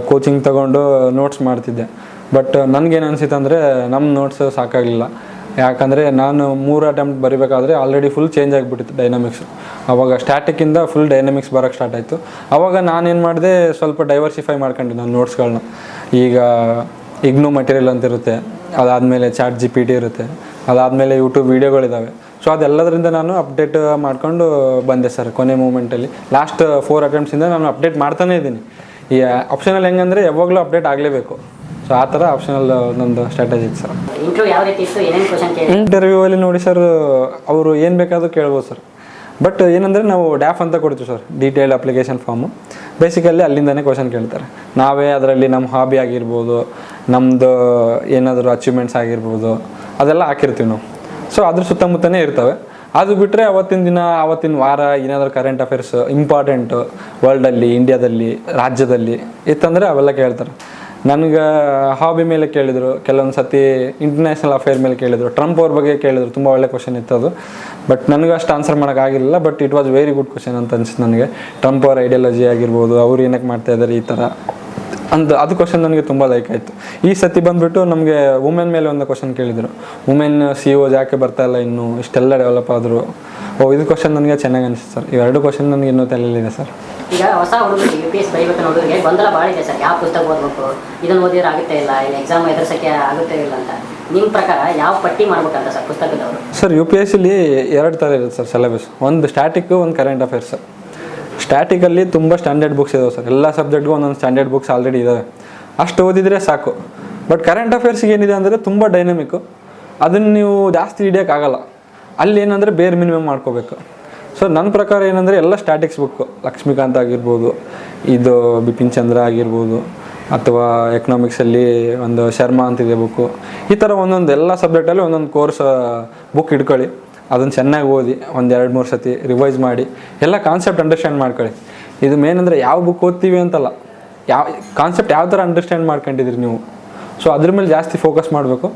ಕೋಚಿಂಗ್ ತೊಗೊಂಡು ನೋಟ್ಸ್ ಮಾಡ್ತಿದ್ದೆ. ಬಟ್ ನನಗೇನು ಅನಿಸಿತ್ತು ಅಂದರೆ ನಮ್ಮ ನೋಟ್ಸ್ ಸಾಕಾಗಲಿಲ್ಲ. ಯಾಕಂದರೆ ನಾನು 3 ಅಟೆಂಪ್ಟ್ ಬರಿಬೇಕಾದ್ರೆ ಆಲ್ರೆಡಿ ಫುಲ್ ಚೇಂಜ್ ಆಗಿಬಿಟ್ಟಿತ್ತು ಡೈನಾಮಿಕ್ಸ್. ಆವಾಗ ಸ್ಟ್ಯಾಟಿಕ್ಕಿಂದ ಫುಲ್ ಡೈನಾಮಿಕ್ಸ್ ಬರೋಕ್ಕೆ ಸ್ಟಾರ್ಟ್ ಆಯಿತು. ಆವಾಗ ನಾನೇನು ಮಾಡಿದೆ, ಸ್ವಲ್ಪ ಡೈವರ್ಸಿಫೈ ಮಾಡ್ಕೊಂಡೆ ನಾನು ನೋಟ್ಸ್ಗಳನ್ನ. ಈಗ ಇಗ್ನೂ ಮಟೀರಿಯಲ್ ಅಂತ ಇರುತ್ತೆ, ಅದಾದಮೇಲೆ ChatGPT ಇರುತ್ತೆ, ಅದಾದಮೇಲೆ ಯೂಟ್ಯೂಬ್ ವೀಡಿಯೋಗಳಿದ್ದಾವೆ. ಸೊ ಅದೆಲ್ಲದರಿಂದ ನಾನು ಅಪ್ಡೇಟ್ ಮಾಡ್ಕೊಂಡು ಬಂದೆ ಸರ್. ಕೊನೆ ಮೂಮೆಂಟಲ್ಲಿ ಲಾಸ್ಟ್ 4 ಅಟೆಂಪ್ಟ್ಸಿಂದ ನಾನು ಅಪ್ಡೇಟ್ ಮಾಡ್ತಾನೇ ಇದ್ದೀನಿ. ಈ ಆಪ್ಷನಲ್ ಹೆಂಗಂದರೆ ಯಾವಾಗಲೂ ಅಪ್ಡೇಟ್ ಆಗಲೇಬೇಕು. ಸೊ ಆ ಥರ ಆಪ್ಷನಲ್ ನಂದು ಸ್ಟ್ರಾಟಜಿ ಇತ್ತು ಸರ್. ಇಂಟರ್ವ್ಯೂ ಯಾವ ರೀತಿ ಇತ್ತು, ಏನೇನು ಕ್ವಶನ್ ಕೇಳಿ? ಇಂಟರ್ವ್ಯೂವಲ್ಲಿ ನೋಡಿ ಸರ್, ಅವರು ಏನು ಬೇಕಾದರೂ ಕೇಳ್ಬೋದು ಸರ್. ಬಟ್ ಏನಂದರೆ ನಾವು ಡ್ಯಾಫ್ ಅಂತ ಕೊಡ್ತೀವಿ sir, detailed application form. Basically ಅಲ್ಲಿಂದನೇ ಕ್ವಶನ್ ಕೇಳ್ತಾರೆ. ನಾವೇ ಅದರಲ್ಲಿ ನಮ್ಮ ಹಾಬಿ ಆಗಿರ್ಬೋದು, ನಮ್ಮದು ಏನಾದರೂ ಅಚೀವ್ಮೆಂಟ್ಸ್ ಆಗಿರ್ಬೋದು, ಅದೆಲ್ಲ ಹಾಕಿರ್ತೀವಿ ನಾವು. ಸೊ ಅದ್ರ ಸುತ್ತಮುತ್ತನೇ ಇರ್ತವೆ. ಅದು ಬಿಟ್ಟರೆ ಅವತ್ತಿನ ದಿನ, ಅವತ್ತಿನ ವಾರ ಏನಾದರೂ ಕರೆಂಟ್ ಅಫೇರ್ಸ್ ಇಂಪಾರ್ಟೆಂಟು ವರ್ಲ್ಡಲ್ಲಿ, ಇಂಡಿಯಾದಲ್ಲಿ, ರಾಜ್ಯದಲ್ಲಿ ಇತ್ತಂದರೆ ಅವೆಲ್ಲ ಕೇಳ್ತಾರೆ. ನನಗೆ ಹಾಬಿ ಮೇಲೆ ಕೇಳಿದರು, ಕೆಲವೊಂದು ಸತಿ ಇಂಟರ್ನ್ಯಾಷನಲ್ ಅಫೇರ್ ಮೇಲೆ ಕೇಳಿದರು, ಟ್ರಂಪ್ ಅವ್ರ ಬಗ್ಗೆ ಕೇಳಿದರು. ತುಂಬ ಒಳ್ಳೆ ಕ್ವಶನ್ ಇತ್ತು ಅದು. ಬಟ್ ನನಗೂ ಅಷ್ಟು ಆನ್ಸರ್ ಮಾಡೋಕ್ಕಾಗಿರಲಿಲ್ಲ. But it was very good question ಅಂತ ಅನಿಸ್ತು ನನಗೆ. ಟ್ರಂಪ್ ಅವರ ಐಡಿಯಾಲಜಿ ಆಗಿರ್ಬೋದು, ಅವ್ರು ಏನಕ್ಕೆ ಮಾಡ್ತಾಯಿದ್ದಾರೆ ಈ ಥರ ಅದು ಕ್ವಶನ್ ನನಗೆ ತುಂಬ ಲೈಕ್ ಆಯಿತು. ಈ ಸತಿ ಬಂದುಬಿಟ್ಟು ನಮಗೆ ವುಮೆನ್ ಮೇಲೆ ಒಂದು ಕ್ವಶನ್ ಕೇಳಿದರು. ವುಮೆನ್ CEOs ಯಾಕೆ ಬರ್ತಾಯಿಲ್ಲ ಇನ್ನೂ, ಇಷ್ಟೆಲ್ಲ ಡೆವಲಪ್ ಆದರು. ಇದು ಕ್ವಶನ್ ನನಗೆ ಚೆನ್ನಾಗಿ ಅನಿಸ್ತು ಸರ್. ಇವೆರಡು ಕ್ವಶನ್ ನನಗೆ ಇನ್ನೂ ತಲೆಯಲ್ಲಿದೆ ಸರ್. ಈಗ ಹೊಸ ಹುಡುಗರಿಗೆ UPS ಬರೀಬೇಕು ನೋಡೋರಿಗೆ ಗೊಂದಲ ಭಾಳ ಇದೆ ಸರ್. ಯಾವ ಪುಸ್ತಕ ಓದಬೇಕು, ಇದನ್ನು ಓದಿದ್ರೆ ಆಗುತ್ತೆ ಇಲ್ಲ, ಇಲ್ಲ ಎಕ್ಸಾಮ್ ಎದುರಿಸೋಕ್ಕೆ ಆಗುತ್ತೆ ಇಲ್ಲ ಅಂತ. ನಿಮ್ಮ ಪ್ರಕಾರ ಯಾವ ಪಟ್ಟಿ ಮಾಡ್ಬೇಕಂತ ಸರ್ ಪುಸ್ತಕದವರು? ಸರ್ UPSCಲಿ 2 ಥರ ಇರುತ್ತೆ ಸರ್ ಸಿಲೆಬಸ್. ಒಂದು ಸ್ಟ್ಯಾಟಿಕ್ಕು, ಒಂದು ಕರೆಂಟ್ ಅಫೇರ್ಸ್. ಸ್ಟ್ಯಾಟಿಕಲ್ಲಿ ತುಂಬ ಸ್ಟ್ಯಾಂಡರ್ಡ್ ಬುಕ್ಸ್ ಇದಾವೆ ಸರ್. ಎಲ್ಲ ಸಬ್ಜೆಕ್ಟ್ಗೂ ಒಂದೊಂದು ಸ್ಟ್ಯಾಂಡರ್ಡ್ ಬುಕ್ಸ್ ಆಲ್ರೆಡಿ ಇದ್ದಾವೆ, ಅಷ್ಟು ಓದಿದರೆ ಸಾಕು. ಬಟ್ ಕರೆಂಟ್ ಅಫೇರ್ಸ್ಗೆ ಏನಿದೆ ಅಂದರೆ ತುಂಬ ಡೈನಮಿಕ್ಕು, ಅದನ್ನು ನೀವು ಜಾಸ್ತಿ ಹಿಡಿಯೋಕ್ಕಾಗಲ್ಲ. ಅಲ್ಲಿ ಏನಂದರೆ ಬೇರೆ ಮಿನಿಮಮ್ ಮಾಡ್ಕೋಬೇಕು. ಸೊ ನನ್ನ ಪ್ರಕಾರ ಏನಂದರೆ ಎಲ್ಲ ಸ್ಟ್ಯಾಟಿಕ್ಸ್ ಬುಕ್ಕು, ಲಕ್ಷ್ಮೀಕಾಂತ್ ಆಗಿರ್ಬೋದು, ಇದು ಬಿಪಿನ್ ಚಂದ್ರ ಆಗಿರ್ಬೋದು, ಅಥವಾ ಎಕನಾಮಿಕ್ಸಲ್ಲಿ ಒಂದು ಶರ್ಮಾ ಅಂತಿದೆ ಬುಕ್ಕು. ಈ ಥರ ಒಂದೊಂದು ಎಲ್ಲ ಸಬ್ಜೆಕ್ಟಲ್ಲಿ ಒಂದೊಂದು ಕೋರ್ಸ್ ಬುಕ್ ಇಟ್ಕೊಳ್ಳಿ. ಅದನ್ನು ಚೆನ್ನಾಗಿ ಓದಿ, ಒಂದು 2-3 ಸತಿ ರಿವೈಸ್ ಮಾಡಿ ಎಲ್ಲ ಕಾನ್ಸೆಪ್ಟ್ ಅಂಡರ್ಸ್ಟ್ಯಾಂಡ್ ಮಾಡ್ಕೊಳ್ಳಿ. ಇದು ಮೇನ್ ಅಂದರೆ ಯಾವ ಬುಕ್ ಓದ್ತೀವಿ ಅಂತಲ್ಲ, ಯಾವ ಕಾನ್ಸೆಪ್ಟ್ ಯಾವ ಥರ ಅಂಡರ್ಸ್ಟ್ಯಾಂಡ್ ಮಾಡ್ಕೊಂಡಿದ್ದೀರಿ ನೀವು. ಸೊ ಅದ್ರ ಮೇಲೆ ಜಾಸ್ತಿ ಫೋಕಸ್ ಮಾಡಬೇಕು.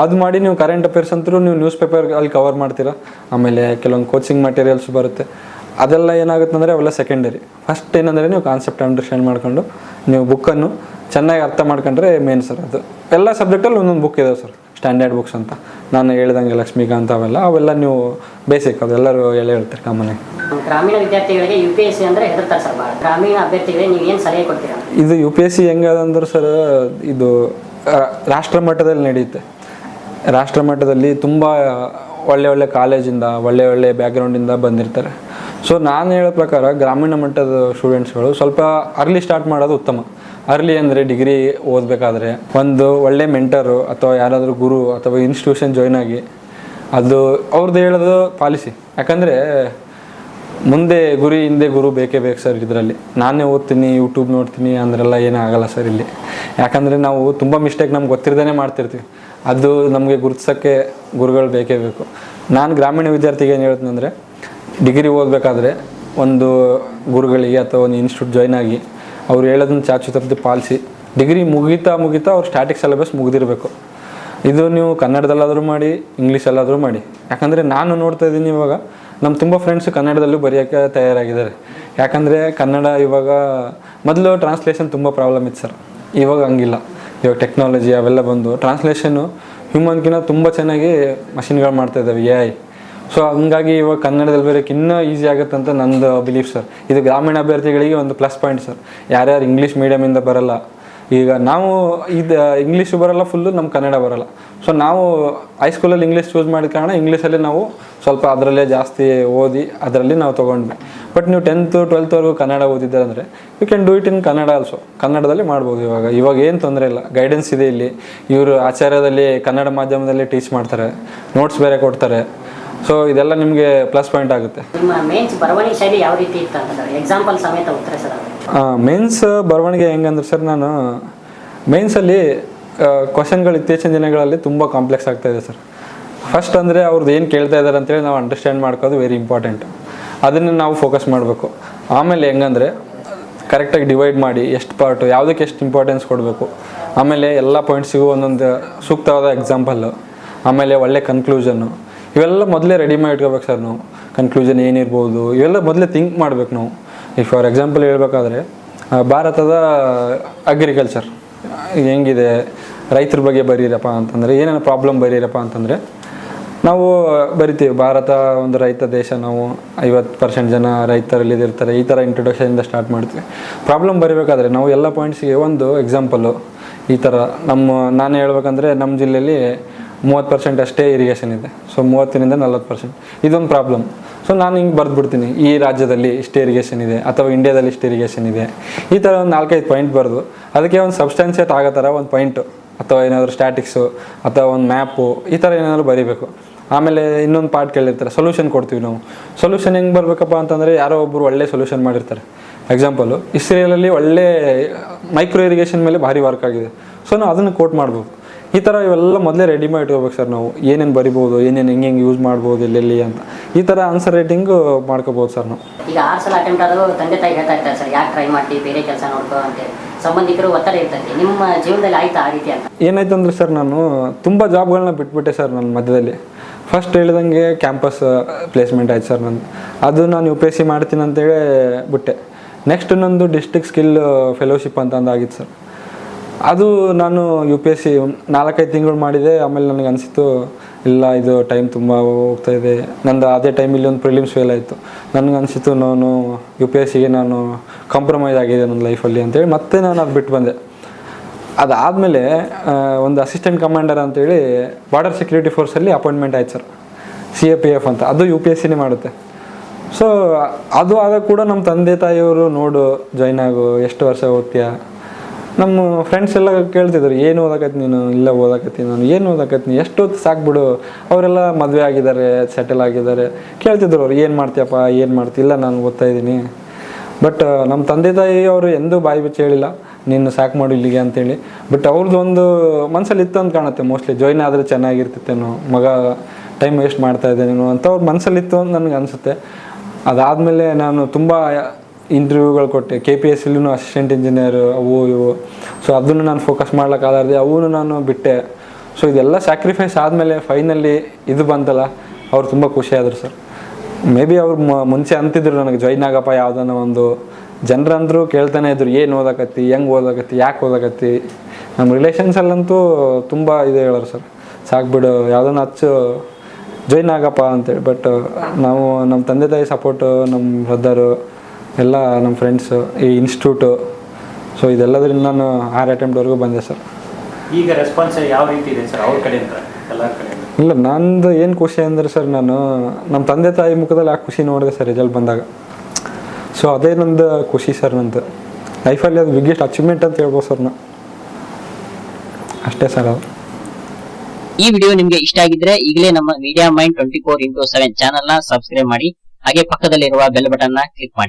ಅದು ಮಾಡಿ ನೀವು ಕರೆಂಟ್ ಅಫೇರ್ಸ್ ಅಂತೂ ನೀವು ನ್ಯೂಸ್ ಪೇಪರಲ್ಲಿ ಕವರ್ ಮಾಡ್ತೀರಾ. ಆಮೇಲೆ ಕೆಲವೊಂದು ಕೋಚಿಂಗ್ ಮಟೀರಿಯಲ್ಸ್ ಬರುತ್ತೆ, ಅದೆಲ್ಲ ಏನಾಗುತ್ತೆ ಅಂದರೆ ಅವೆಲ್ಲ ಸೆಕೆಂಡರಿ. ಫಸ್ಟ್ ಏನಂದರೆ ನೀವು ಕಾನ್ಸೆಪ್ಟ್ ಅಂಡರ್ಸ್ಟ್ಯಾಂಡ್ ಮಾಡ್ಕೊಂಡು ನೀವು ಬುಕ್ಕನ್ನು ಚೆನ್ನಾಗಿ ಅರ್ಥ ಮಾಡ್ಕೊಂಡ್ರೆ ಮೇನ್ ಸರ್. ಅದು ಎಲ್ಲ ಸಬ್ಜೆಕ್ಟಲ್ಲಿ ಒಂದೊಂದು ಬುಕ್ ಇದಾವೆ ಸರ್, ಸ್ಟ್ಯಾಂಡರ್ಡ್ ಬುಕ್ಸ್ ಅಂತ. ನಾನು ಹೇಳ್ದಂಗೆ ಲಕ್ಷ್ಮೀಕಾಂತ್ ಅವೆಲ್ಲ ನೀವು ಬೇಸಿಕ್, ಅದೆಲ್ಲರೂ ಹೇಳ್ತಾರೆ ಕಾಮನ್ನಾಗಿ. ಗ್ರಾಮೀಣ ವಿದ್ಯಾರ್ಥಿಗಳಿಗೆ UPSC ಅಂದರೆ ಹೆದರ್ತಾರೆ ಸರ್ ಭಾಳ. ಗ್ರಾಮೀಣ ಅಭ್ಯರ್ಥಿಗಳಿಗೆ ನೀವು ಏನು ಸಲಹೆ ಕೊಡ್ತೀರಾ? ಇದು UPSC ಹೆಂಗದಂದ್ರೆ ಸರ್, ಇದು ರಾಷ್ಟ್ರ ಮಟ್ಟದಲ್ಲಿ ನಡೆಯುತ್ತೆ. ರಾಷ್ಟ್ರ ಮಟ್ಟದಲ್ಲಿ ತುಂಬ ಒಳ್ಳೆ ಕಾಲೇಜಿಂದ, ಒಳ್ಳೆ ಬ್ಯಾಕ್ಗ್ರೌಂಡಿಂದ ಬಂದಿರ್ತಾರೆ. ಸೊ ನಾನು ಹೇಳೋ ಪ್ರಕಾರ ಗ್ರಾಮೀಣ ಮಟ್ಟದ ಸ್ಟೂಡೆಂಟ್ಸ್ಗಳು ಸ್ವಲ್ಪ ಅರ್ಲಿ ಸ್ಟಾರ್ಟ್ ಮಾಡೋದು ಉತ್ತಮ. ಅರ್ಲಿ ಅಂದರೆ ಡಿಗ್ರಿ ಓದಬೇಕಾದ್ರೆ ಒಂದು ಒಳ್ಳೆ ಮೆಂಟರು ಅಥವಾ ಯಾರಾದರೂ ಗುರು ಅಥವಾ ಇನ್ಸ್ಟಿಟ್ಯೂಷನ್ ಜಾಯ್ನ್ ಆಗಿ ಅದು ಅವ್ರದ್ದು ಹೇಳೋದು ಪಾಲಿಸಿ. ಯಾಕಂದರೆ ಮುಂದೆ ಗುರಿ ಹಿಂದೆ ಗುರು ಬೇಕೇ ಬೇಕು ಸರ್. ಇದರಲ್ಲಿ ನಾನೇ ಓದ್ತೀನಿ, ಯೂಟ್ಯೂಬ್ ನೋಡ್ತೀನಿ ಅಂದ್ರೆಲ್ಲ ಏನೂ ಆಗಲ್ಲ ಸರ್ ಇಲ್ಲಿ. ಯಾಕಂದರೆ ನಾವು ತುಂಬ ಮಿಸ್ಟೇಕ್ ನಮ್ಗೆ ಗೊತ್ತಿರದೇ ಮಾಡ್ತಿರ್ತೀವಿ. ಅದು ನಮಗೆ ಗುರುತಿಸೋಕ್ಕೆ ಗುರುಗಳು ಬೇಕೇ ಬೇಕು. ನಾನು ಗ್ರಾಮೀಣ ವಿದ್ಯಾರ್ಥಿಗೆ ಏನು ಹೇಳ್ತೀನಿ ಅಂದರೆ, ಡಿಗ್ರಿ ಓದಬೇಕಾದ್ರೆ ಒಂದು ಗುರುಗಳಿಗೆ ಅಥವಾ ಒಂದು ಇನ್ಸ್ಟಿಟ್ಯೂಟ್ ಜಾಯ್ನ್ ಆಗಿ ಅವ್ರು ಹೇಳೋದನ್ನ ಚಾಚು ತಪ್ಪದೆ ಪಾಲಿಸಿ. ಡಿಗ್ರಿ ಮುಗಿತಾ ಅವ್ರು ಸ್ಟ್ಯಾಟಿಕ್ ಸಿಲೆಬಸ್ ಮುಗಿದಿರಬೇಕು. ಇದು ನೀವು ಕನ್ನಡದಲ್ಲಾದರೂ ಮಾಡಿ, ಇಂಗ್ಲೀಷಲ್ಲಾದರೂ ಮಾಡಿ. ಯಾಕಂದರೆ ನಾನು ನೋಡ್ತಾ ಇದ್ದೀನಿ ಇವಾಗ ನಮ್ಮ ತುಂಬ ಫ್ರೆಂಡ್ಸು ಕನ್ನಡದಲ್ಲೂ ಬರೆಯೋಕ್ಕೆ ತಯಾರಾಗಿದ್ದಾರೆ. ಯಾಕಂದರೆ ಕನ್ನಡ ಇವಾಗ ಮೊದಲು ಟ್ರಾನ್ಸ್ಲೇಷನ್ ತುಂಬ ಪ್ರಾಬ್ಲಮ್ ಇತ್ತು ಸರ್. ಇವಾಗ ಹಂಗಿಲ್ಲ. ಇವಾಗ ಟೆಕ್ನಾಲಜಿ ಅವೆಲ್ಲ ಬಂದು ಟ್ರಾನ್ಸ್ಲೇಷನ್ನು ಹ್ಯೂಮನ್ಗಿಂತ ತುಂಬ ಚೆನ್ನಾಗಿ ಮಷಿನ್ಗಳು ಮಾಡ್ತಾಯಿದ್ದಾವೆ, AI. ಸೊ ಹಂಗಾಗಿ ಇವಾಗ ಕನ್ನಡದಲ್ಲಿ ಬರೋಕ್ಕೆ ಇನ್ನೂ ಈಸಿ ಆಗುತ್ತೆ ಅಂತ ನಂದು ಬಿಲೀಫ್ ಸರ್. ಇದು ಗ್ರಾಮೀಣ ಅಭ್ಯರ್ಥಿಗಳಿಗೆ ಒಂದು ಪ್ಲಸ್ ಪಾಯಿಂಟ್ ಸರ್. ಯಾರ್ಯಾರು ಇಂಗ್ಲೀಷ್ ಮೀಡಿಯಮಿಂದ ಬರೋಲ್ಲ, ಈಗ ನಾವು ಇಂಗ್ಲೀಷು ಬರೋಲ್ಲ ಫುಲ್ಲು, ನಮ್ಮ ಕನ್ನಡ ಬರೋಲ್ಲ. ಸೊ ನಾವು ಹೈಸ್ಕೂಲಲ್ಲಿ ಇಂಗ್ಲೀಷ್ ಚೂಸ್ ಮಾಡಿದ ಕಾರಣ ಇಂಗ್ಲೀಷಲ್ಲಿ ನಾವು ಸ್ವಲ್ಪ ಅದರಲ್ಲೇ ಜಾಸ್ತಿ ಓದಿ ಅದರಲ್ಲಿ ನಾವು ತೊಗೊಂಡ್ವಿ. ಬಟ್ ನೀವು 10th 12thವರೆಗೂ ಕನ್ನಡ ಓದಿದ್ದಾರೆ ಅಂದರೆ you can do it in Kannada also. ಕನ್ನಡದಲ್ಲಿ ಮಾಡ್ಬೋದು. ಇವಾಗ ಏನು ತೊಂದರೆ ಇಲ್ಲ, ಗೈಡೆನ್ಸ್ ಇದೆ ಇಲ್ಲಿ. ಇವರು ಆಚಾರ್ಯದಲ್ಲಿ ಕನ್ನಡ ಮಾಧ್ಯಮದಲ್ಲಿ ಟೀಚ್ ಮಾಡ್ತಾರೆ, ನೋಟ್ಸ್ ಬೇರೆ ಕೊಡ್ತಾರೆ. ಸೊ ಇದೆಲ್ಲ ನಿಮಗೆ ಪ್ಲಸ್ ಪಾಯಿಂಟ್ ಆಗುತ್ತೆ. ನಿಮ್ಮ ಮೇನ್ಸ್ ಬರವಣಿಗೆ ಶೈಲಿ ಯಾವ ರೀತಿ ಇತ್ತು ಅಂತ ಸರ್ ಎಕ್ಸಾಂಪಲ್ ಸಮೇತ ಉತ್ತರಿಸೋದು? ಮೇನ್ಸ್ ಬರವಣಿಗೆ ಹೆಂಗಂದ್ರೆ ಸರ್, ನಾನು ಮೇನ್ಸಲ್ಲಿ ಕ್ವಶನ್ಗಳು ಇತ್ತೀಚಿನ ದಿನಗಳಲ್ಲಿ ತುಂಬ ಕಾಂಪ್ಲೆಕ್ಸ್ ಆಗ್ತಾಯಿದೆ ಸರ್. ಫಸ್ಟ್ ಅಂದರೆ ಅವ್ರದ್ದು ಏನು ಕೇಳ್ತಾ ಇದ್ದಾರೆ ಅಂತೇಳಿ ನಾವು ಅಂಡರ್ಸ್ಟ್ಯಾಂಡ್ ಮಾಡ್ಕೋದು ವೆರಿ ಇಂಪಾರ್ಟೆಂಟ್. ಅದನ್ನು ನಾವು ಫೋಕಸ್ ಮಾಡಬೇಕು. ಆಮೇಲೆ ಹೆಂಗಂದರೆ ಕರೆಕ್ಟಾಗಿ ಡಿವೈಡ್ ಮಾಡಿ ಎಷ್ಟು ಪಾರ್ಟು ಯಾವುದಕ್ಕೆ ಎಷ್ಟು ಇಂಪಾರ್ಟೆನ್ಸ್ ಕೊಡಬೇಕು. ಆಮೇಲೆ ಎಲ್ಲ ಪಾಯಿಂಟ್ಸಿಗೂ ಒಂದೊಂದು ಸೂಕ್ತವಾದ ಎಕ್ಸಾಂಪಲ್ಲು, ಆಮೇಲೆ ಒಳ್ಳೆ ಕನ್ಕ್ಲೂಷನ್ನು, ಇವೆಲ್ಲ ಮೊದಲೇ ರೆಡಿ ಮಾಡಿ ಇಟ್ಕೋಬೇಕು ಸರ್. ನಾವು ಕನ್ಕ್ಲೂಷನ್ ಏನಿರ್ಬೋದು ಇವೆಲ್ಲ ಮೊದಲೇ ಥಿಂಕ್ ಮಾಡಬೇಕು ನಾವು. ಈಗ ಫಾರ್ ಎಕ್ಸಾಂಪಲ್ ಹೇಳ್ಬೇಕಾದ್ರೆ ಭಾರತದ ಅಗ್ರಿಕಲ್ಚರ್ ಹೆಂಗಿದೆ, ರೈತರ ಬಗ್ಗೆ ಬರೀರಪ್ಪ ಅಂತಂದರೆ, ಏನೇನು ಪ್ರಾಬ್ಲಮ್ ಬರೀರಪ್ಪ ಅಂತಂದರೆ ನಾವು ಬರಿತೀವಿ ಭಾರತ ಒಂದು ರೈತ ದೇಶ, ನಾವು 50% ಜನ ರೈತರಲ್ಲಿ ಇರ್ತಾರೆ, ಈ ಥರ ಇಂಟ್ರೊಡಕ್ಷನಿಂದ ಸ್ಟಾರ್ಟ್ ಮಾಡ್ತೀವಿ. ಪ್ರಾಬ್ಲಮ್ ಬರೀಬೇಕಾದ್ರೆ ನಾವು ಎಲ್ಲ ಪಾಯಿಂಟ್ಸಿಗೆ ಒಂದು ಎಕ್ಸಾಂಪಲ್ಲು ಈ ಥರ ನಾನು ಹೇಳ್ಬೇಕಂದ್ರೆ ನಮ್ಮ ಜಿಲ್ಲೆಯಲ್ಲಿ 30% ಅಷ್ಟೇ ಇರಿಗೇಷನ್ ಇದೆ. ಸೊ 30ರಿಂದ 40% ಇದೊಂದು ಪ್ರಾಬ್ಲಮ್. ಸೊ ನಾನು ಹಿಂಗೆ ಬರೆದ್ಬಿಡ್ತೀನಿ, ಈ ರಾಜ್ಯದಲ್ಲಿ ಇಷ್ಟು ಇರಿಗೇಷನ್ ಇದೆ ಅಥವಾ ಇಂಡಿಯಾದಲ್ಲಿ ಇಷ್ಟು ಇರಿಗೇಷನ್ ಇದೆ. ಈ ಥರ ಒಂದು 4-5 ಪಾಯಿಂಟ್ ಬರೆದು ಅದಕ್ಕೆ ಒಂದು ಸಬ್ಸ್ಟಾನ್ಸಿಯೇಟ್ ಆಗೋ ಥರ ಒಂದು ಪಾಯಿಂಟು ಅಥವಾ ಏನಾದರೂ ಸ್ಟ್ಯಾಟಿಕ್ಸು ಅಥವಾ ಒಂದು ಮ್ಯಾಪು ಈ ಥರ ಏನಾದರೂ ಬರೀಬೇಕು. ಆಮೇಲೆ ಇನ್ನೊಂದು ಪಾರ್ಟ್ ಕೇಳಿರ್ತಾರೆ, ಸೊಲ್ಯೂಷನ್ ಕೊಡ್ತೀವಿ ನಾವು. ಸೊಲ್ಯೂಷನ್ ಹೆಂಗೆ ಬರಬೇಕಪ್ಪ ಅಂತಂದರೆ ಯಾರೋ ಒಬ್ಬರು ಒಳ್ಳೆ ಸೊಲ್ಯೂಷನ್ ಮಾಡಿರ್ತಾರೆ. ಎಕ್ಸಾಂಪಲು ಇಸ್ರೇಲಲ್ಲಿ ಒಳ್ಳೆ ಮೈಕ್ರೋ ಇರಿಗೇಷನ್ ಮೇಲೆ ಭಾರಿ ವರ್ಕ್ ಆಗಿದೆ. ಸೊ ನಾವು ಅದನ್ನು ಕೋಟ್ ಮಾಡ್ಬೋದು. ಈ ಥರ ಇವೆಲ್ಲ ಮೊದಲೇ ರೆಡಿ ಮಾಡಿ ಇಟ್ಕೋಬೇಕು ಸರ್. ನಾವು ಏನೇನು ಬರಿಬೋದು, ಏನೇನು ಹೆಂಗೆ ಯೂಸ್ ಮಾಡ್ಬೋದು ಎಲ್ಲೆಲ್ಲಿ ಅಂತ ಈ ಥರ ಆನ್ಸರ್ ರೈಟಿಂಗು ಮಾಡ್ಕೋಬೋದು ಸರ್ ನಾವು. ಈಗ 6 ಸಲ ಅಟೆಂಪ್ಟ್ ಆದರೂ ತಂದೆ ತಾಯಿ ಹೇಳ್ತಾ ಇರ್ತಾರೆ ಸರ್, ಯಾಕೆ ಟ್ರೈ ಮಾಡ್ತೀವಿ, ಬೇರೆ ಕೆಲಸ ನೋಡ್ಕೋ ಅಂತೇಳಿ. ಸಂಬಂಧಿಕರು ಒತ್ತಡ ಇರ್ತದೆ. ನಿಮ್ಮ ಜೀವನದಲ್ಲಿ ಆಯ್ತಾ ಆ ರೀತಿ ಅಂತ? ಏನಾಯ್ತು ಅಂದರೆ ಸರ್, ನಾನು ತುಂಬ ಜಾಬ್ಗಳನ್ನ ಬಿಟ್ಬಿಟ್ಟೆ ಸರ್ ನನ್ನ ಮಧ್ಯದಲ್ಲಿ. ಫಸ್ಟ್ ಹೇಳಿದಂಗೆ ಕ್ಯಾಂಪಸ್ ಪ್ಲೇಸ್ಮೆಂಟ್ ಆಯ್ತು ಸರ್ ನಂದು. ಅದು ನಾನು UPSC ಮಾಡ್ತೀನಿ ಅಂತೇಳಿ ಬಿಟ್ಟೆ. ನೆಕ್ಸ್ಟ್ ನಂದು ಡಿಸ್ಟ್ರಿಕ್ಟ್ ಸ್ಕಿಲ್ ಫೆಲೋಶಿಪ್ ಅಂತ ಆಗಿತ್ತು ಸರ್. ಅದು ನಾನು UPSC 4-5 ತಿಂಗಳು ಮಾಡಿದೆ. ಆಮೇಲೆ ನನಗೆ ಅನಿಸಿತು, ಇಲ್ಲ ಇದು ಟೈಮ್ ತುಂಬ ಹೋಗ್ತಾಯಿದೆ. ನಂದು ಅದೇ ಟೈಮಲ್ಲಿ ಒಂದು ಪ್ರಿಲಿಮ್ಸ್ ಫೇಲ್ ಆಯಿತು. ನನಗೆ ಅನಿಸಿತು ನಾನು UPSCಗೆ ನಾನು ಕಾಂಪ್ರಮೈಸ್ ಆಗಿದೆ ನನ್ನ ಲೈಫಲ್ಲಿ ಅಂತೇಳಿ ಮತ್ತೆ ನಾನು ಅದು ಬಿಟ್ಟು ಬಂದೆ. ಅದಾದಮೇಲೆ ಒಂದು ಅಸಿಸ್ಟೆಂಟ್ ಕಮಾಂಡರ್ ಅಂತೇಳಿ ಬಾರ್ಡರ್ ಸೆಕ್ಯೂರಿಟಿ ಫೋರ್ಸಲ್ಲಿ ಅಪಾಯಿಂಟ್ಮೆಂಟ್ ಆಯ್ತು ಸರ್, CAPF ಅಂತ. ಅದು UPSCನೇ ಮಾಡುತ್ತೆ. ಸೊ ಅದು ಆದಾಗ ಕೂಡ ನಮ್ಮ ತಂದೆ ತಾಯಿಯವರು ನೋಡು ಜಾಯ್ನ್ ಆಗು, ಎಷ್ಟು ವರ್ಷ ಓದ್ತೀಯಾ. ನಮ್ಮ ಫ್ರೆಂಡ್ಸ್ ಎಲ್ಲ ಕೇಳ್ತಿದ್ರು, ಏನು ಓದಕತ್ತಿ ನೀನು? ಇಲ್ಲ ಓದಕತ್ತೀನಿ ನಾನು. ಏನು ಓದಕತ್ತೀನಿ? ಎಷ್ಟು ಹೊತ್ತು ಸಾಕ್ಬಿಡು. ಅವರೆಲ್ಲ ಮದುವೆ ಆಗಿದ್ದಾರೆ, ಸೆಟಲ್ ಆಗಿದ್ದಾರೆ. ಕೇಳ್ತಿದ್ರು ಅವ್ರು, ಏನು ಮಾಡ್ತೀಯಪ್ಪ, ಏನು ಮಾಡ್ತಿಲ್ಲ, ನಾನು ಓದ್ತಾ ಇದ್ದೀನಿ. ಬಟ್ ನಮ್ಮ ತಂದೆ ತಾಯಿ ಅವರು ಎಂದೂ ಬಾಯಿ ಬಿಚ್ಚಿ ಹೇಳಿಲ್ಲ ನೀನು ಸಾಕು ಮಾಡು ಇಲ್ಲಿಗೆ ಅಂತೇಳಿ. ಬಟ್ ಅವ್ರದ್ದು ಒಂದು ಮನಸ್ಸಲ್ಲಿ ಇತ್ತು ಅಂತ ಕಾಣುತ್ತೆ. ಮೋಸ್ಟ್ಲಿ ಜಾಯ್ನ್ ಆದರೆ ಚೆನ್ನಾಗಿರ್ತಿತ್ತೇನೋ, ಮಗ ಟೈಮ್ ವೇಸ್ಟ್ ಮಾಡ್ತಾ ಇದ್ದೇನೇನೋ ಅಂತ ಅವ್ರ ಮನಸ್ಸಲ್ಲಿತ್ತು ಅಂತ ನನಗೆ ಅನಿಸುತ್ತೆ. ಅದಾದಮೇಲೆ ನಾನು ತುಂಬ ಇಂಟರ್ವ್ಯೂಗಳು ಕೊಟ್ಟೆ. KPSCಲೂ ಅಸಿಸ್ಟೆಂಟ್ ಇಂಜಿನಿಯರ್ ಅವು ಇವು. ಸೊ ಅದನ್ನು ನಾನು ಫೋಕಸ್ ಮಾಡ್ಲಿಕ್ಕಾಗದೆ ಅವನು ನಾನು ಬಿಟ್ಟೆ. ಸೊ ಇದೆಲ್ಲ ಸ್ಯಾಕ್ರಿಫೈಸ್ ಆದಮೇಲೆ ಫೈನಲಿ ಇದು ಬಂತಲ್ಲ, ಅವ್ರು ತುಂಬ ಖುಷಿಯಾದರು ಸರ್. ಮೇ ಬಿ ಅವ್ರು ಮುಂಚೆ ಅಂತಿದ್ರು ನನಗೆ ಜಾಯ್ನ್ ಆಗಪ್ಪ ಯಾವುದನ್ನ ಒಂದು. ಜನರಂದ್ರು ಕೇಳ್ತಾನೆ ಇದ್ರು, ಏನು ಓದಕತ್ತಿ, ಹೆಂಗೆ ಓದಕತ್ತಿ, ಯಾಕೆ ಓದಕತ್ತಿ. ನಮ್ಮ ರಿಲೇಷನ್ಸಲ್ಲಂತೂ ತುಂಬ ಇದು ಹೇಳೋರು ಸರ್, ಸಾಕ್ಬಿಡು ಯಾವುದನ್ನ ಹಚ್ಚು, ಜಾಯ್ನ್ ಆಗಪ್ಪ ಅಂತೇಳಿ. ಬಟ್ ನಾವು ನಮ್ಮ ತಂದೆ ತಾಯಿ ಸಪೋರ್ಟು, ನಮ್ಮ ಬ್ರದರು ಎಲ್ಲ, ನಮ್ಮ ಫ್ರೆಂಡ್ಸು, ಈ ಇನ್ಸ್ಟಿಟ್ಯೂಟು, ಸೊ ಇದೆಲ್ಲದರಿಂದ ನಾನು 6 ಅಟೆಂಪ್ಟ್ವರೆಗೂ ಬಂದೆ ಸರ್. ಈಗ ರೆಸ್ಪಾನ್ಸ್ ಯಾವ ರೀತಿ ಇದೆ ಸರ್ ಅವ್ರ ಕಡೆಯಿಂದ, ಎಲ್ಲರ ಕಡೆಯಿಂದ? ಇಲ್ಲ, ನಂದು ಏನು ಖುಷಿ ಅಂದರೆ ಸರ್, ನಾನು ನಮ್ಮ ತಂದೆ ತಾಯಿ ಮುಖದಲ್ಲಿ ಆ ಖುಷಿ ನೋಡಿದೆ ಸರ್ ರಿಸಲ್ಟ್ ಬಂದಾಗ. ಸೊ ಅದೇ ನಂದು ಖುಷಿ ಸರ್. ನಂದು ಲೈಫಲ್ಲಿ ಅದು ಬಿಗ್ಗೆಸ್ಟ್ ಅಚೀವ್ಮೆಂಟ್ ಅಂತ ಹೇಳ್ಬೋದು ಸರ್. ನಾನು ಅಷ್ಟೇ ಸರ್. ಅದು ಈ ವಿಡಿಯೋ ನಿಮಗೆ ಇಷ್ಟ ಆಗಿದ್ರೆ ಈಗಲೇ ನಮ್ಮ ಮೀಡಿಯಾ ಮೈಂಡ್ 24x7 ಚಾನೆಲ್ನ ಸಬ್ಸ್ಕ್ರೈಬ್ ಮಾಡಿ, ಹಾಗೆ ಪಕ್ಕದಲ್ಲಿರುವ ಬೆಲ್ ಬಟನ್ನ ಕ್ಲಿಕ್ ಮಾಡಿ.